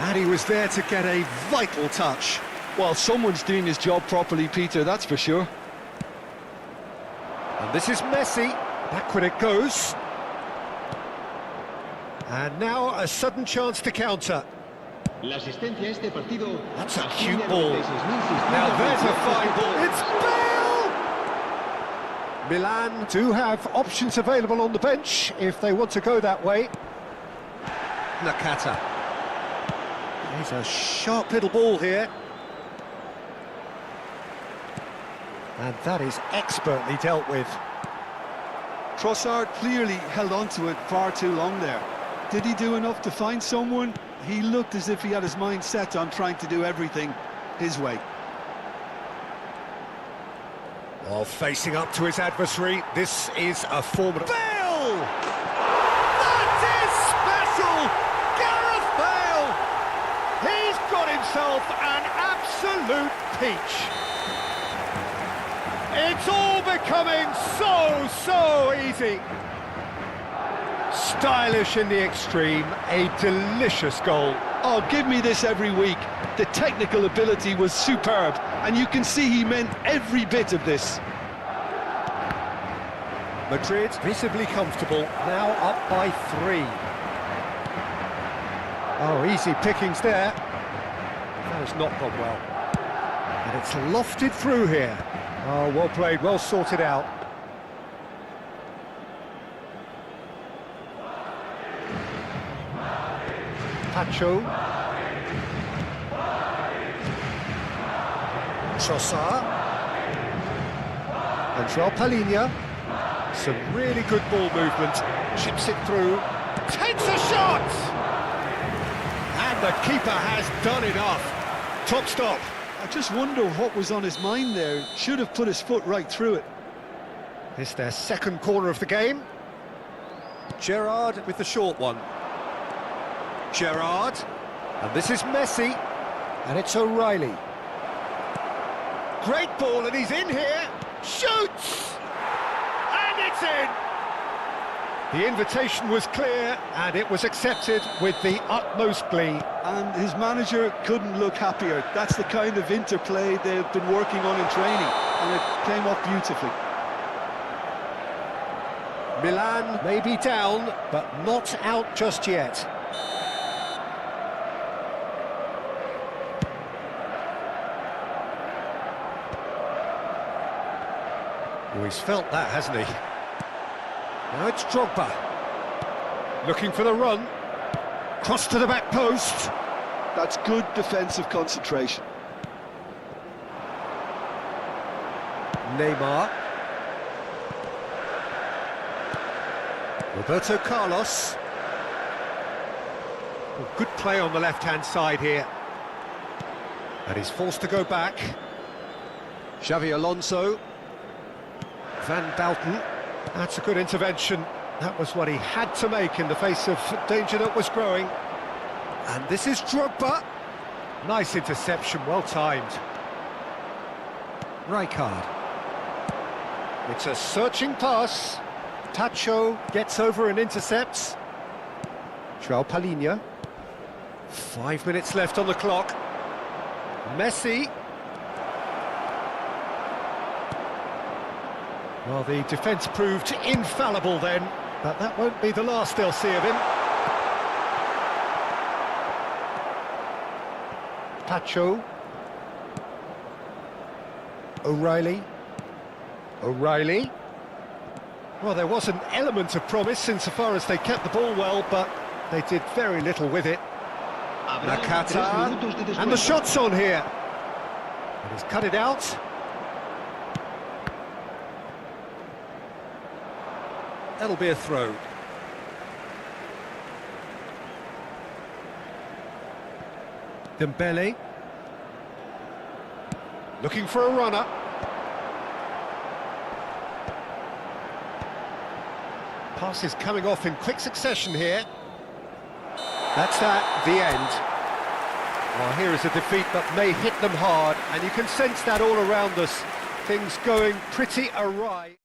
And he was there to get a vital touch. Well, someone's doing his job properly, Peter, that's for sure. And this is Messi. Backward it goes. And now a sudden chance to counter. That's a cute ball. Now there's a fine ball. It's Bale! Milan do have options available on the bench if they want to go that way. Nakata. There's a sharp little ball here. And that is expertly dealt with. Trossard clearly held on to it far too long there. Did he do enough to find someone? He looked as if he had his mind set on trying to do everything his way. While facing up to his adversary, this is a formidable... Bale! That is special! Gareth Bale! He's got himself an absolute peach. It's all becoming so easy. Stylish in the extreme, a delicious goal. Oh, give me this every week. The technical ability was superb, and you can see he meant every bit of this. Madrid visibly comfortable, now up by 3. Oh, easy pickings there. That has not gone well. And it's lofted through here. Oh, well played, well sorted out. Pacho. Trossard. And João Palhinha. Some really good ball movement. Chips it through. Takes a shot! And the keeper has done enough. Top stop. I just wonder what was on his mind there. Should have put his foot right through it. This is their second corner of the game. Gerrard with the short one. Gerrard. And this is Messi. And it's O'Reilly. Great ball, and he's in here. Shoots! And it's in! The invitation was clear, and it was accepted with the utmost glee. And his manager couldn't look happier. That's the kind of interplay they've been working on in training, and it came off beautifully. Milan may be down, but not out just yet. Oh, he's felt that, hasn't he? Now it's Drogba. Looking for the run. Cross to the back post. That's good defensive concentration. Neymar. Roberto Carlos. Well, good play on the left-hand side here. And he's forced to go back. Xavi Alonso. Van Dalton. That's a good intervention. That was what he had to make in the face of danger that was growing. And this is Drogba. Nice interception, well timed. Rijkaard. It's a searching pass. Tacho gets over and intercepts. João Palhinha. 5 minutes left on the clock. Messi. Well, the defence proved infallible then, but that won't be the last they'll see of him. Tacho. O'Reilly. O'Reilly. Well, there was an element of promise insofar as they kept the ball well, but they did very little with it. Nakata, and the shot's on here. And he's cut it out. That'll be a throw. Dembele. Looking for a runner. Pass is coming off in quick succession here. That's the end. Well, here is a defeat that may hit them hard, and you can sense that all around us. Things going pretty awry.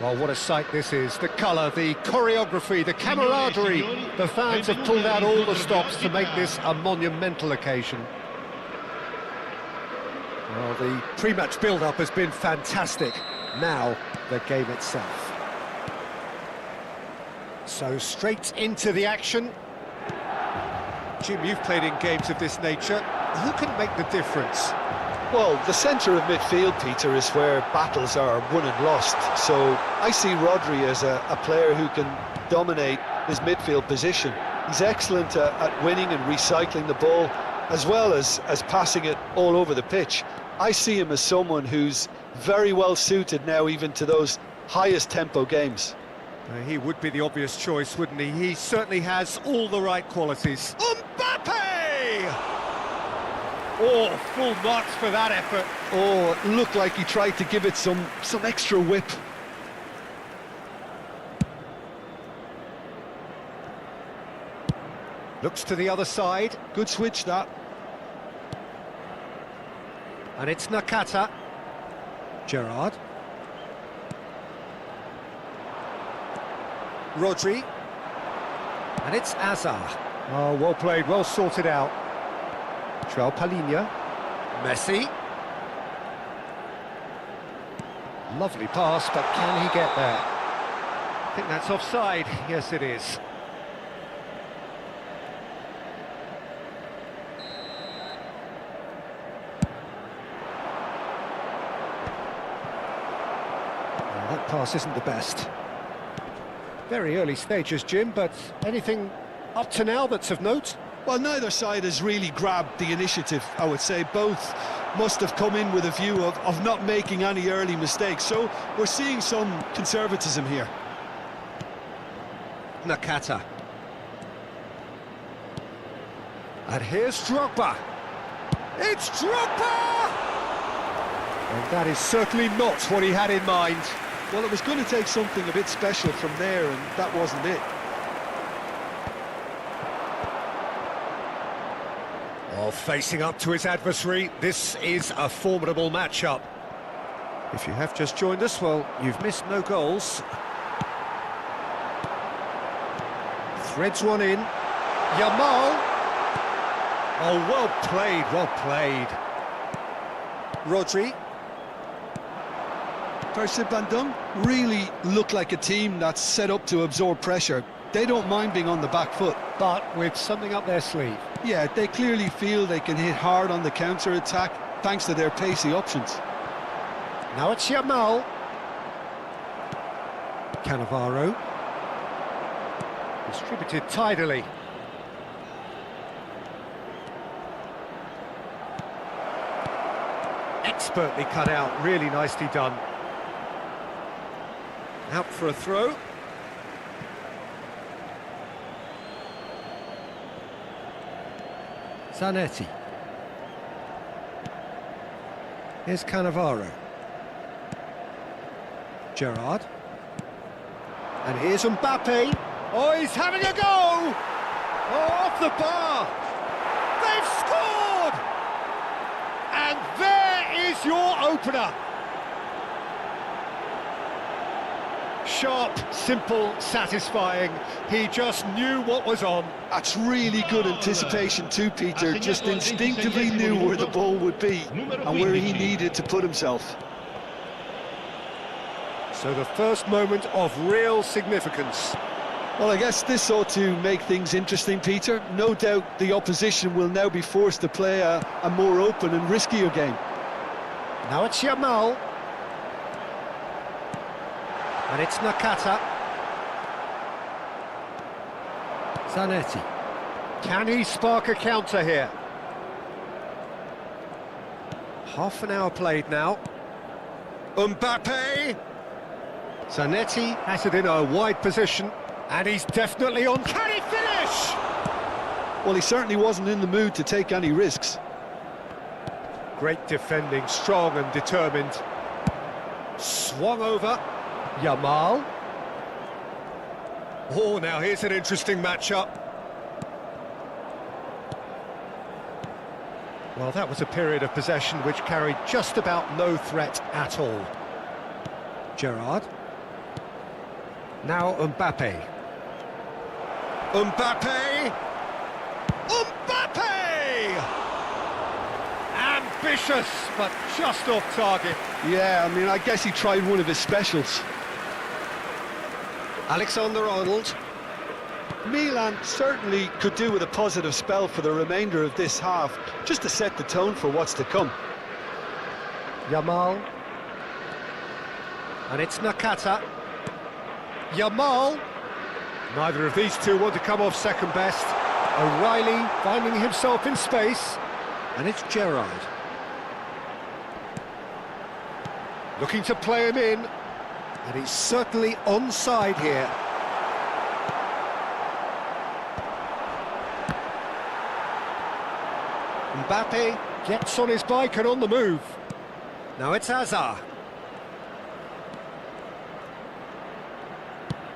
Well, what a sight this is. The colour, the choreography, the camaraderie. The fans have pulled out all the stops to make this a monumental occasion. Well, the pre-match build-up has been fantastic. Now, the game itself. So, straight into the action. Jim, you've played in games of this nature. Who can make the difference? Well, the centre of midfield, Peter, is where battles are won and lost. So I see Rodri as a player who can dominate his midfield position. He's excellent at winning and recycling the ball, as well as passing it all over the pitch. I see him as someone who's very well suited now even to those highest tempo games. He would be the obvious choice, wouldn't he? He certainly has all the right qualities. Mbappe! Oh, full marks for that effort. Oh, it looked like he tried to give it some extra whip. Looks to the other side. Good switch, that. And it's Nakata. Gerrard. Rodri. And it's Azar. Oh, well played, well sorted out. João Palhinha. Messi. Lovely pass, but can he get there? I think that's offside. Yes, it is. Well, that pass isn't the best. Very early stages, Jim, but anything up to now that's of note? Well, neither side has really grabbed the initiative, I would say. Both must have come in with a view of not making any early mistakes, so we're seeing some conservatism here. Nakata. And here's Drogba. It's Drogba! And that is certainly not what he had in mind. Well, it was going to take something a bit special from there, and that wasn't it. Oh, facing up to his adversary, this is a formidable matchup. If you have just joined us, well, you've missed no goals. Threads one in. Yamal. Oh, well played, well played. Rodri. Paris Bandung really look like a team that's set up to absorb pressure. They don't mind being on the back foot. But with something up their sleeve. Yeah, they clearly feel they can hit hard on the counter-attack thanks to their pacey options. Now it's Yamal. Cannavaro. Distributed tidily. Expertly cut out, really nicely done. Out for a throw. Zanetti. Here's Cannavaro. Gerrard. And here's Mbappe. Oh, he's having a go! Oh, off the bar! They've scored! And there is your opener. Sharp, simple, satisfying. He just knew what was on. That's really good anticipation too, Peter. Just instinctively knew where the ball would be and where he needed to put himself. So the first moment of real significance. Well, I guess this ought to make things interesting, Peter. No doubt the opposition will now be forced to play a more open and riskier game. Now it's Yamal. And it's Nakata. Zanetti. Can he spark a counter here? Half an hour played now. Mbappe! Zanetti has it in a wide position, and he's definitely on. Can he finish? Well, he certainly wasn't in the mood to take any risks. Great defending, strong and determined. Swung over. Yamal. Oh, now here's an interesting matchup. Well, that was a period of possession which carried just about no threat at all. Gerrard. Now Mbappe. Mbappe! Mbappe! Ambitious, but just off target. Yeah, I mean, I guess he tried one of his specials. Alexander-Arnold. Milan certainly could do with a positive spell for the remainder of this half, just to set the tone for what's to come. Yamal. And it's Nakata. Yamal. Neither of these two want to come off second best. O'Reilly finding himself in space. And it's Gerrard. Looking to play him in. And he's certainly onside here. Mbappe gets on his bike and on the move. Now it's Hazard.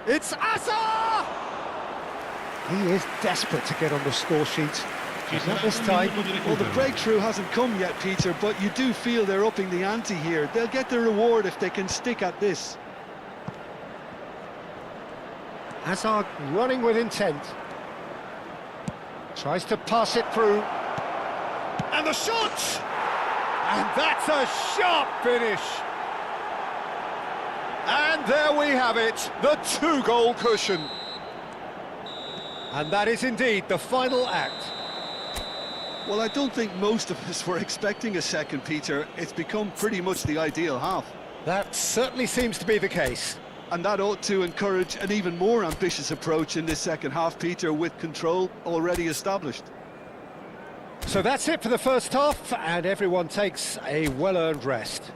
It's Hazard! He is desperate to get on the score sheet. Ci Not sarà this un time. minuto di Well, the recupero. breakthrough hasn't come yet, Peter, but you do feel they're upping the ante here. They'll get the reward if they can stick at this. Hazard running with intent. Tries to pass it through. And the shot! And that's a sharp finish. And there we have it, the two-goal cushion. And that is indeed the final act. Well, I don't think most of us were expecting a second, Peter. It's become pretty much the ideal half. That certainly seems to be the case. And that ought to encourage an even more ambitious approach in this second half, Peter, with control already established. So that's it for the first half, and everyone takes a well-earned rest.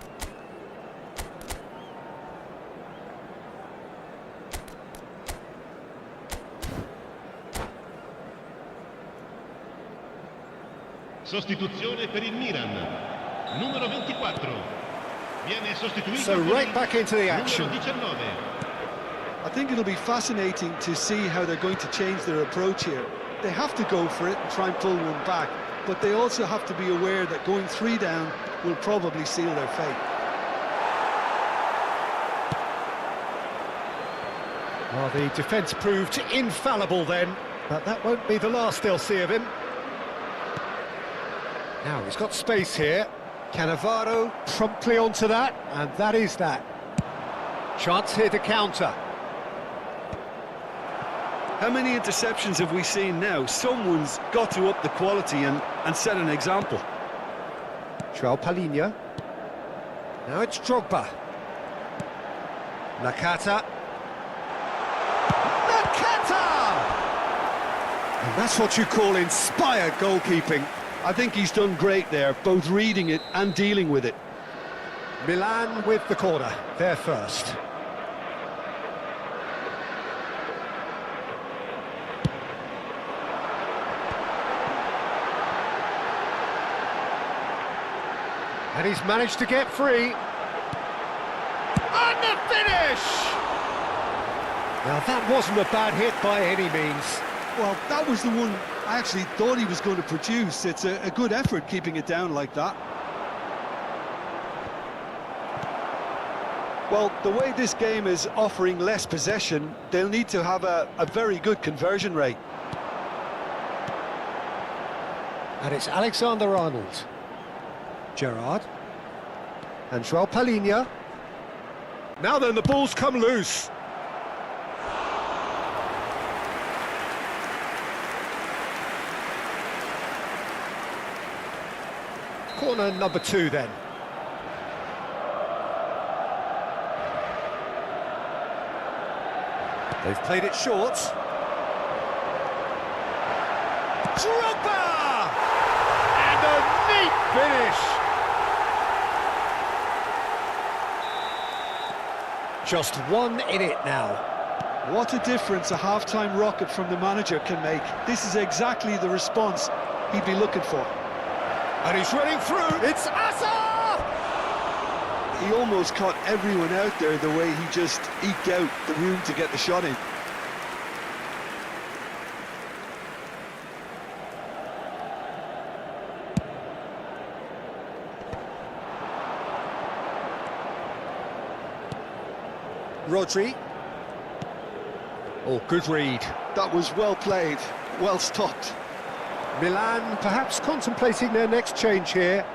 Sostituzione per il Milan. Numero 24. Viene sostituito So con right il back into the action. numero 19. I think it'll be fascinating to see how they're going to change their approach here. They have to go for it and try and pull one back, but they also have to be aware that going 3 down will probably seal their fate. Well, the defence proved infallible then, but that won't be the last they'll see of him. Now, he's got space here. Cannavaro promptly onto that, and that is that. Chance here to counter. How many interceptions have we seen now? Someone's got to up the quality and set an example. João Palhinha. Now it's Drogba. Nakata. Nakata! And that's what you call inspired goalkeeping. I think he's done great there, both reading it and dealing with it. Milan with the corner, they're first. And he's managed to get free. And the finish! Now that wasn't a bad hit by any means. Well, that was the one I actually thought he was going to produce. It's a good effort keeping it down like that. Well, the way this game is offering less possession, they'll need to have a very good conversion rate. And it's Alexander-Arnold. Gerrard. And João Palhinha. Now then, the ball's come loose. Corner number 2 then. They've played it short. Drogba! And a neat finish! Just one in it now. What a difference a half-time rocket from the manager can make. This is exactly the response he'd be looking for. And he's running through. It's Hazard! He almost caught everyone out there the way he just eked out the room to get the shot in. Rodri. Oh, good read. That was well played, well stopped. Milan perhaps contemplating their next change here.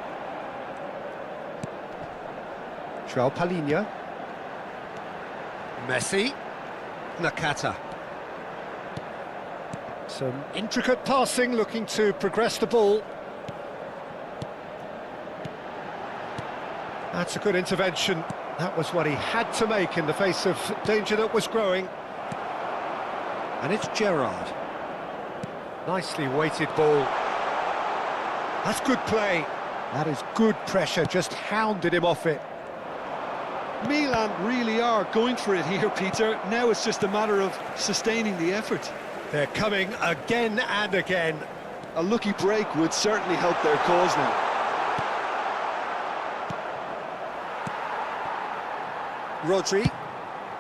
João Palhinha. Messi. Nakata. Some intricate passing, looking to progress the ball. That's a good intervention. That was what he had to make in the face of danger that was growing. And it's Gerrard. Nicely weighted ball. That's good play. That is good pressure, just hounded him off it. Milan really are going for it here, Peter. Now it's just a matter of sustaining the effort. They're coming again and again. A lucky break would certainly help their cause now. Rodri.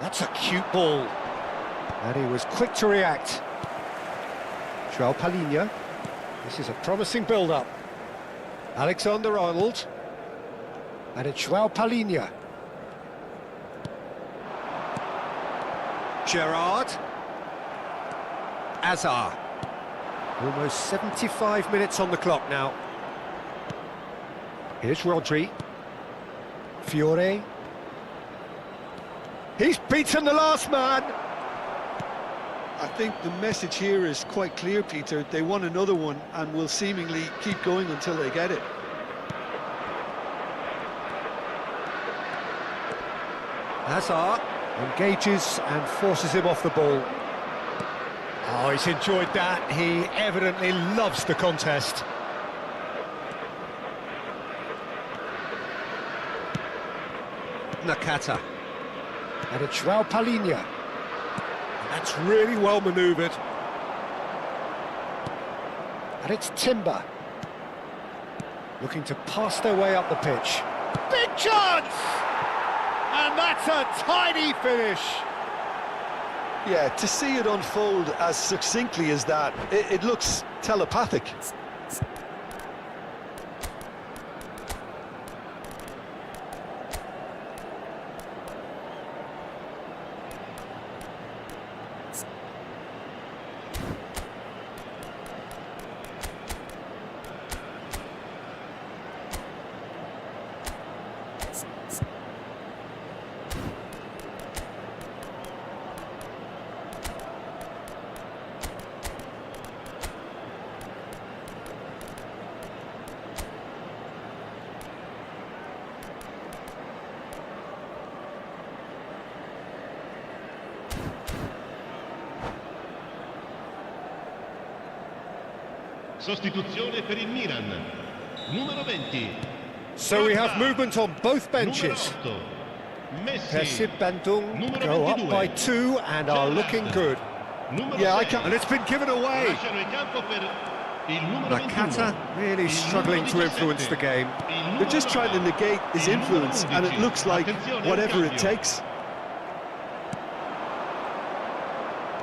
That's a cute ball. And he was quick to react. João Palhinha. This is a promising build-up. Alexander-Arnold. And it's João Palhinha. Gerrard. Azar. Almost 75 minutes on the clock now. Here's Rodri. Fiore. He's beaten the last man. I think the message here is quite clear, Peter. They want another one and will seemingly keep going until they get it. Hazard engages and forces him off the ball. Oh, he's enjoyed that. He evidently loves the contest. Nakata. And it's João Palhinha. And that's really well manoeuvred. And it's Timber. Looking to pass their way up the pitch. Big chance! And that's a tiny finish. Yeah, to see it unfold as succinctly as that, it looks telepathic. Sostituzione per il Milan. Numero 20. So we have movement on both benches. Numero 8. Messi. Persib Bandung Numero go up 22. by 2 and are looking good. Numero Yeah, I 6. can't- And it's been given away. Lasciano il campo per il numero 21. Nakata really struggling to influence the game. They're just trying to negate his influence, and it looks like whatever it takes.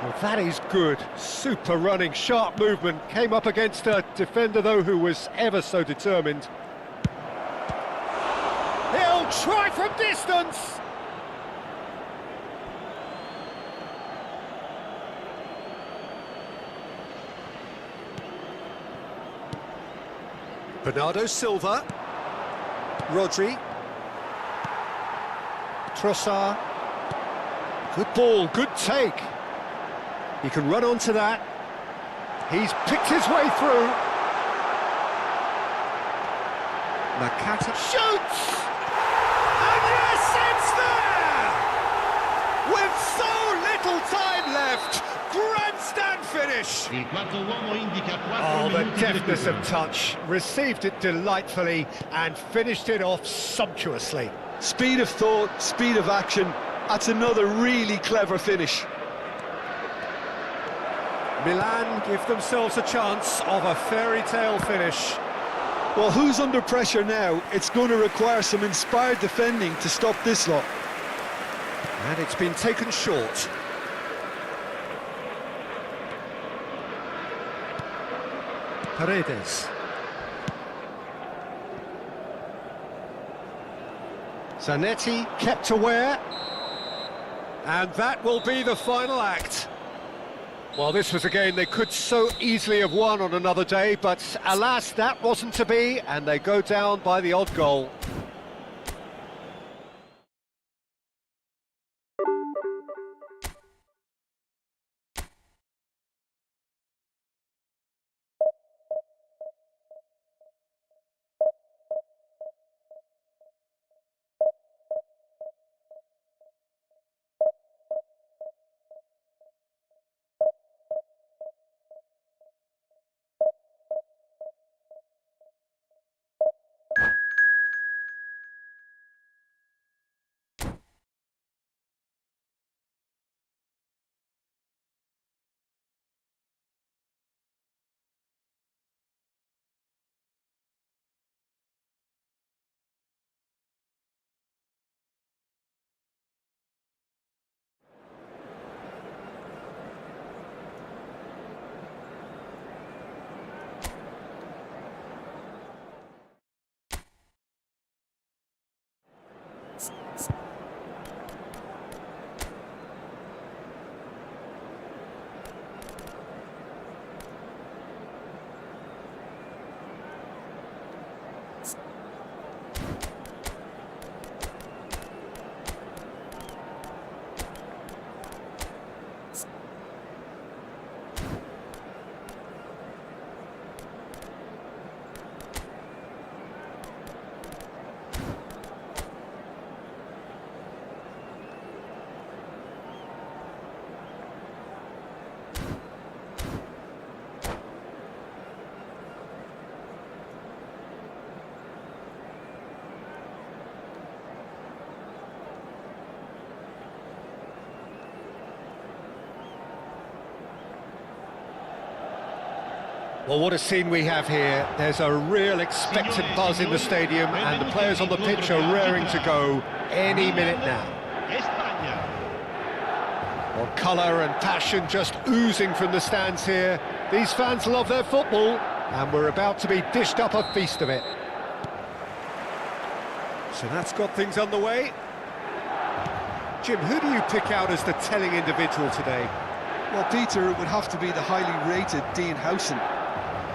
Well, that is good. Super running, sharp movement. Came up against a defender, though, who was ever so determined. He'll try from distance! Bernardo Silva. Rodri. Trossard. Good ball, good take. He can run onto that. He's picked his way through. Nakata shoots! And yes, it's there! With so little time left, grandstand finish! Il quarto uomo indica 4 Oh, the minuti di deftness of recupero. touch. Received it delightfully and finished it off sumptuously. Speed of thought, speed of action. That's another really clever finish. Milan give themselves a chance of a fairy tale finish. Well, who's under pressure now? It's going to require some inspired defending to stop this lot. And it's been taken short. Paredes. Zanetti kept aware. And that will be the final act. Well, this was a game they could so easily have won on another day, but alas, that wasn't to be, and they go down by the odd goal. Well, what a scene we have here. There's a real expectant buzz in the stadium, and the players on the pitch are raring to go any minute now. España. Well, colour and passion just oozing from the stands here. These fans love their football, and we're about to be dished up a feast of it. So that's got things underway. Jim, who do you pick out as the telling individual today? Well, Peter, it would have to be the highly rated Dean Howson.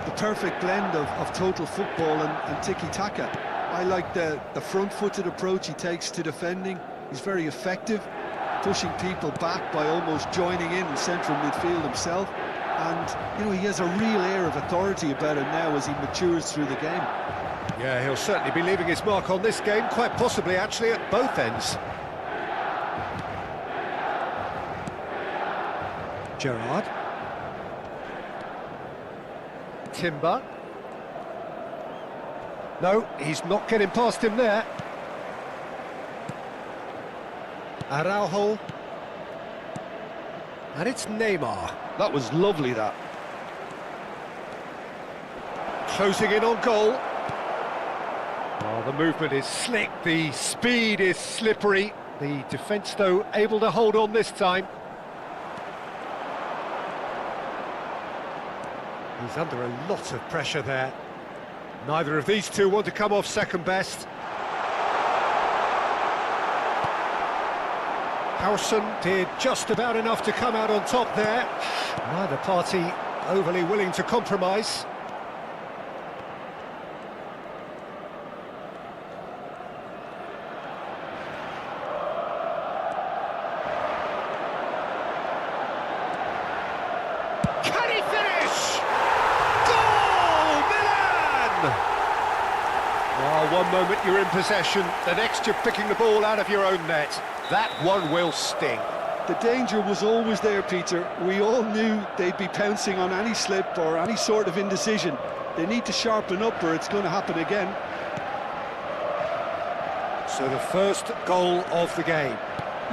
The perfect blend of total football and tiki-taka. I like the front-footed approach he takes to defending. He's very effective, pushing people back by almost joining in central midfield himself. And, you know, he has a real air of authority about him now as he matures through the game. Yeah, he'll certainly be leaving his mark on this game, quite possibly actually at both ends. Gerrard. Timber. No, he's not getting past him there. Araujo. And it's Neymar. That was lovely, that. Closing in on goal. Oh, the movement is slick, the speed is slippery. The defence, though, able to hold on this time. He's under a lot of pressure there. Neither of these two want to come off second best. Howson did just about enough to come out on top there. Neither party overly willing to compromise. Can he finish? Goal! Milan! Oh, one moment you're in possession, the next you're picking the ball out of your own net. That one will sting. The danger was always there, Peter. We all knew they'd be pouncing on any slip or any sort of indecision. They need to sharpen up or it's going to happen again. So the first goal of the game.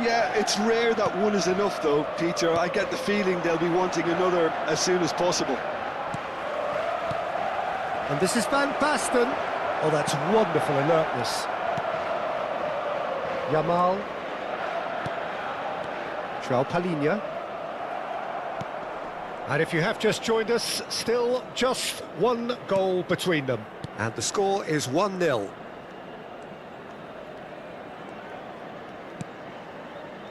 Yeah, it's rare that one is enough though, Peter. I get the feeling they'll be wanting another as soon as possible. And this is Van Basten. Oh, that's wonderful alertness. Yamal. João Palhinha. And if you have just joined us, still just one goal between them. And the score is 1-0.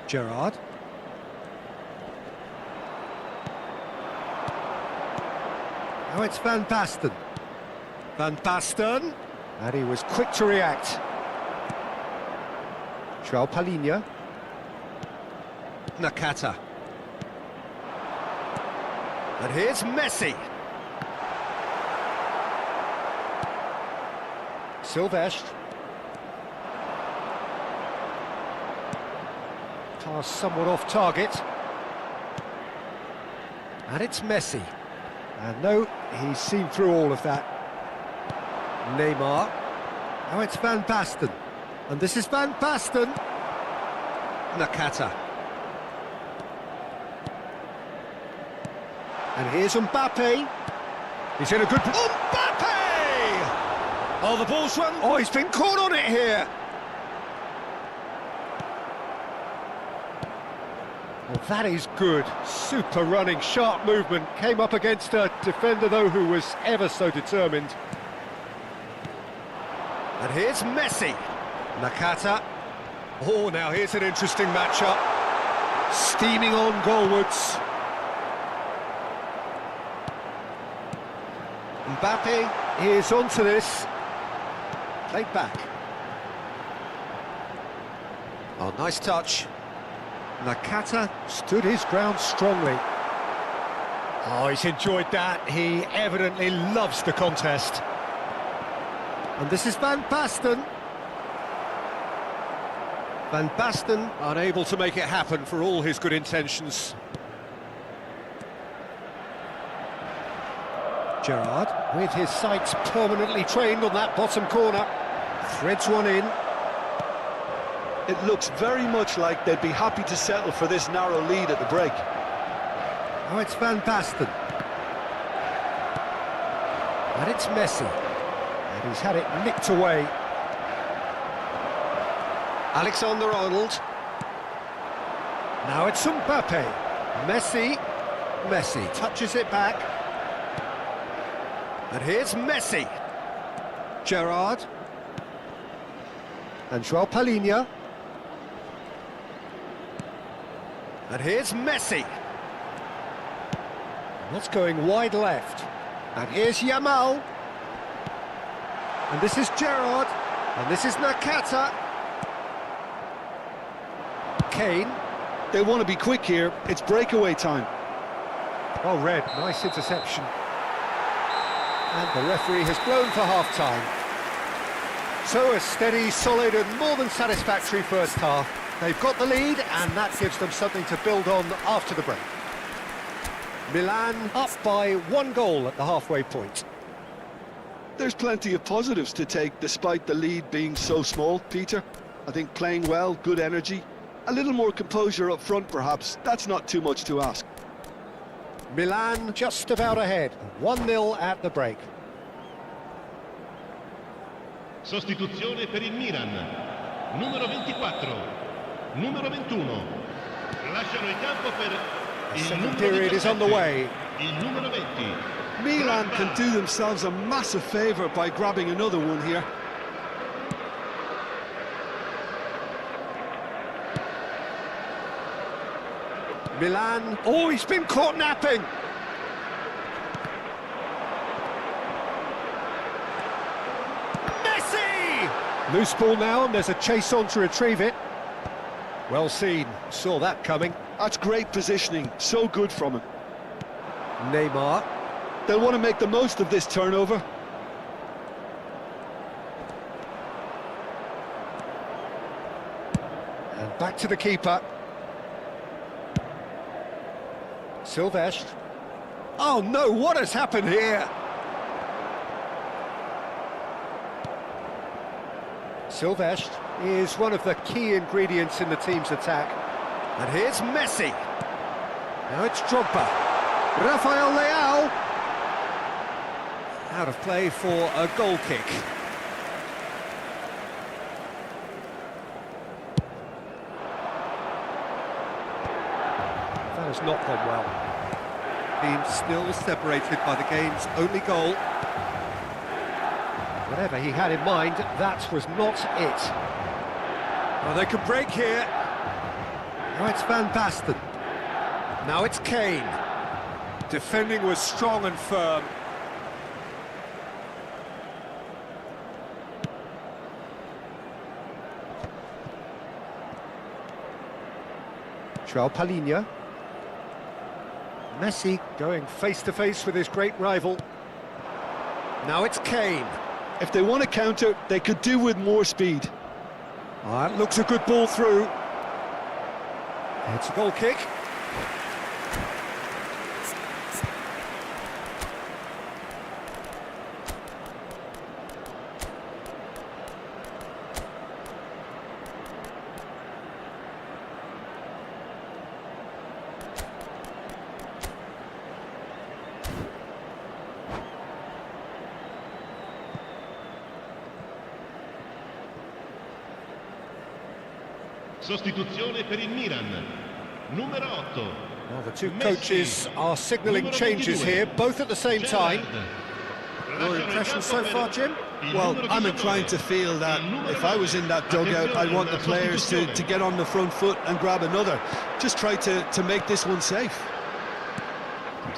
Gerrard. Now it's Van Basten. Van Basten. And he was quick to react. João Palhinha. Nakata. And here's Messi. Silvestre. Pass somewhat off target. And it's Messi. And no, he's seen through all of that. Neymar. Now it's Van Basten. And this is Van Basten. Nakata. And here's Mbappe. He's in a good... Mbappe! Oh, the ball's run... Oh, he's been caught on it here. Well, that is good. Super running, sharp movement. Came up against a defender, though, who was ever so determined. And here's Messi. Nakata. Oh, now here's an interesting matchup. Steaming on goalwards. Mbappe is onto this. Played back. Oh, nice touch. Nakata stood his ground strongly. Oh, he's enjoyed that. He evidently loves the contest. And this is Van Basten. Van Basten unable to make it happen for all his good intentions. Gerrard, with his sights permanently trained on that bottom corner, threads one in. It looks very much like they'd be happy to settle for this narrow lead at the break. Oh, it's Van Basten. And it's Messi. And he's had it nicked away. Alexander-Arnold. Now it's Mbappe. Messi. Messi touches it back. And here's Messi. Gerrard. And João Palhinha. And here's Messi. And that's going wide left. And here's Yamal. And this is Gerrard. And this is Nakata. Kane. They want to be quick here. It's breakaway time. Well read, nice interception. And the referee has blown for half-time. So a steady, solid and more than satisfactory first half. They've got the lead and that gives them something to build on after the break. Milan up by 1 goal at the halfway point. There's plenty of positives to take despite the lead being so small, Peter. I think playing well, good energy, a little more composure up front perhaps. That's not too much to ask. Milan just about ahead, 1-0 at the break. Sostituzione per il Milan. Numero 24. Numero 21. Lasciano il campo per The il second numero period is on the 17. way. Il numero 20. Milan can do themselves a massive favour by grabbing another one here. Milan, oh, he's been caught napping. Messi! Loose ball now, and there's a chase on to retrieve it. Well seen, saw that coming. That's great positioning, so good from him. Neymar. They'll want to make the most of this turnover. And back to the keeper. Silvestre. Oh no, what has happened here? Silvestre is one of the key ingredients in the team's attack. And here's Messi. Now it's Drogba. Rafael Leao. Out of play for a goal kick. That has not gone well. Team still separated by the game's only goal. Whatever he had in mind, that was not it. Well, they could break here. Now it's Van Basten. Now it's Kane. Defending was strong and firm. João Palhinha. Messi going face-to-face with his great rival. Now it's Kane. If they want to counter, they could do with more speed. Oh, that looks a good ball through. It's a goal kick. Sostituzione per il Milan. Numero 8. Well, the two Messi. coaches are signalling Numero changes 22. here, both at the same time. Gerrard. Your impression so far, Jim? Well, I'm inclined to feel that if I was in that dugout, I'd want the players to get on the front foot and grab another. Just try to make this one safe.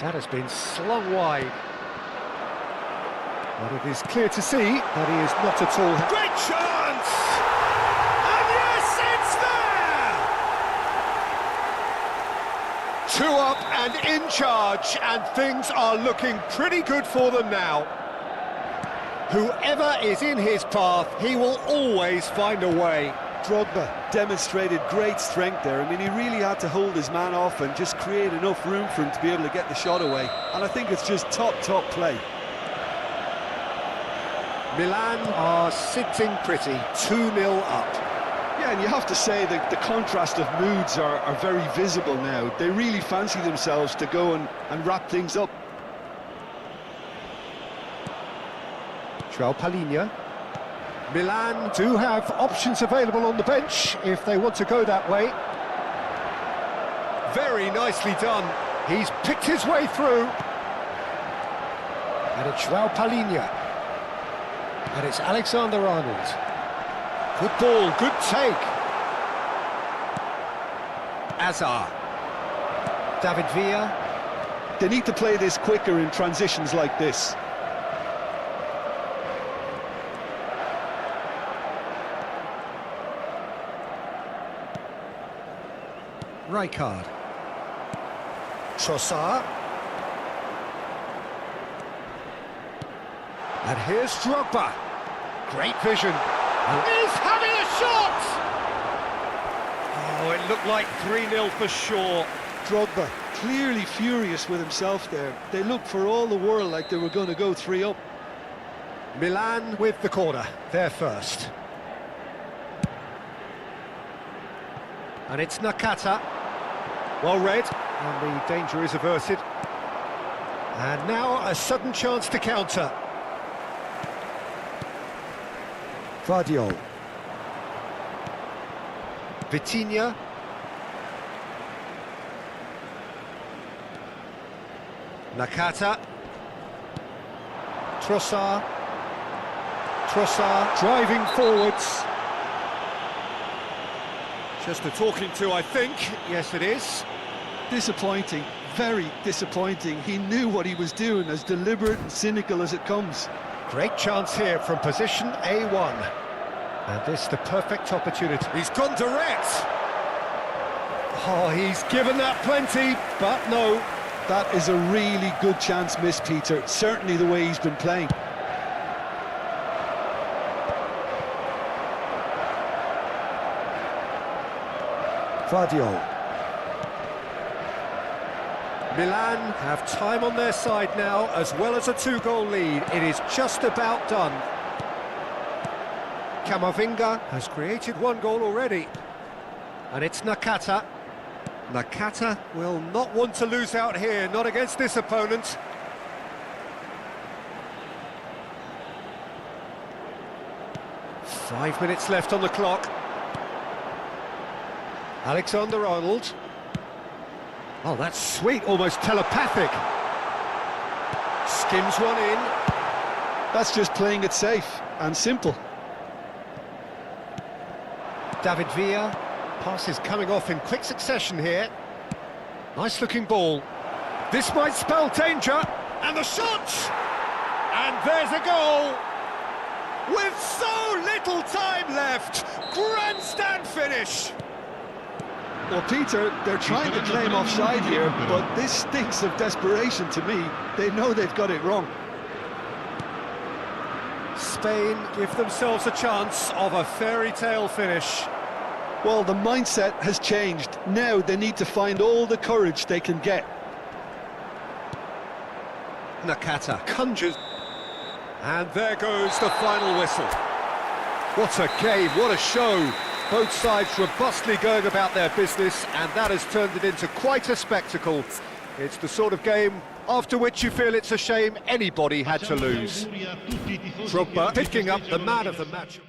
That has been slung wide. But it is clear to see that he is not at all... Great chance! And yes, it's there! 2 up and in charge, and things are looking pretty good for them now. Whoever is in his path, he will always find a way. Drogba demonstrated great strength there. I mean, he really had to hold his man off and just create enough room for him to be able to get the shot away. And I think it's just top play. Milan are sitting pretty, 2-0 up. Yeah, and you have to say that the contrast of moods are very visible now. They really fancy themselves to go and wrap things up. João Palhinha. Milan do have options available on the bench if they want to go that way. Very nicely done. He's picked his way through. And it's João Palhinha. And it's Alexander-Arnold. Good ball, good take. Azar. David Villa. They need to play this quicker in transitions like this. Rijkaard. Trossard. And here's Drogba. Great vision. He's having a shot! Oh, it looked like 3-0 for sure. Drogba, clearly furious with himself there. They looked for all the world like they were going to go 3 up. Milan with the corner, they're first. And it's Nakata. Well read, and the danger is averted. And now a sudden chance to counter. Vardiol. Vitinha. Nakata. Trossard. Trossard driving forwards. Just a talking to, I think. Yes, it is. Disappointing, very disappointing. He knew what he was doing, as deliberate and cynical as it comes. Great chance here from position A1. And this the perfect opportunity. He's gone direct. Oh, he's given that plenty, but no. That is a really good chance missed, Peter. Certainly the way he's been playing. Vardiol. Milan have time on their side now, as well as a 2-goal lead. It is just about done. Camavinga has created 1 goal already. And it's Nakata. Nakata will not want to lose out here, not against this opponent. Five minutes left on the clock. Alexander-Arnold. Oh, that's sweet, almost telepathic. Skims one in. That's just playing it safe and simple. David Villa. Pass is coming off in quick succession here. Nice looking ball. This might spell danger. And the shot! And there's a goal! With so little time left! Grandstand finish! Well, Peter, they're trying to claim offside here, but this stinks of desperation to me. They know they've got it wrong. Spain give themselves a chance of a fairy tale finish. Well, the mindset has changed. Now they need to find all the courage they can get. Nakata conjures. And there goes the final whistle. What a game, what a show. Both sides robustly going about their business, and that has turned it into quite a spectacle. It's the sort of game after which you feel it's a shame anybody had to lose. Drogba picking up the man of the match.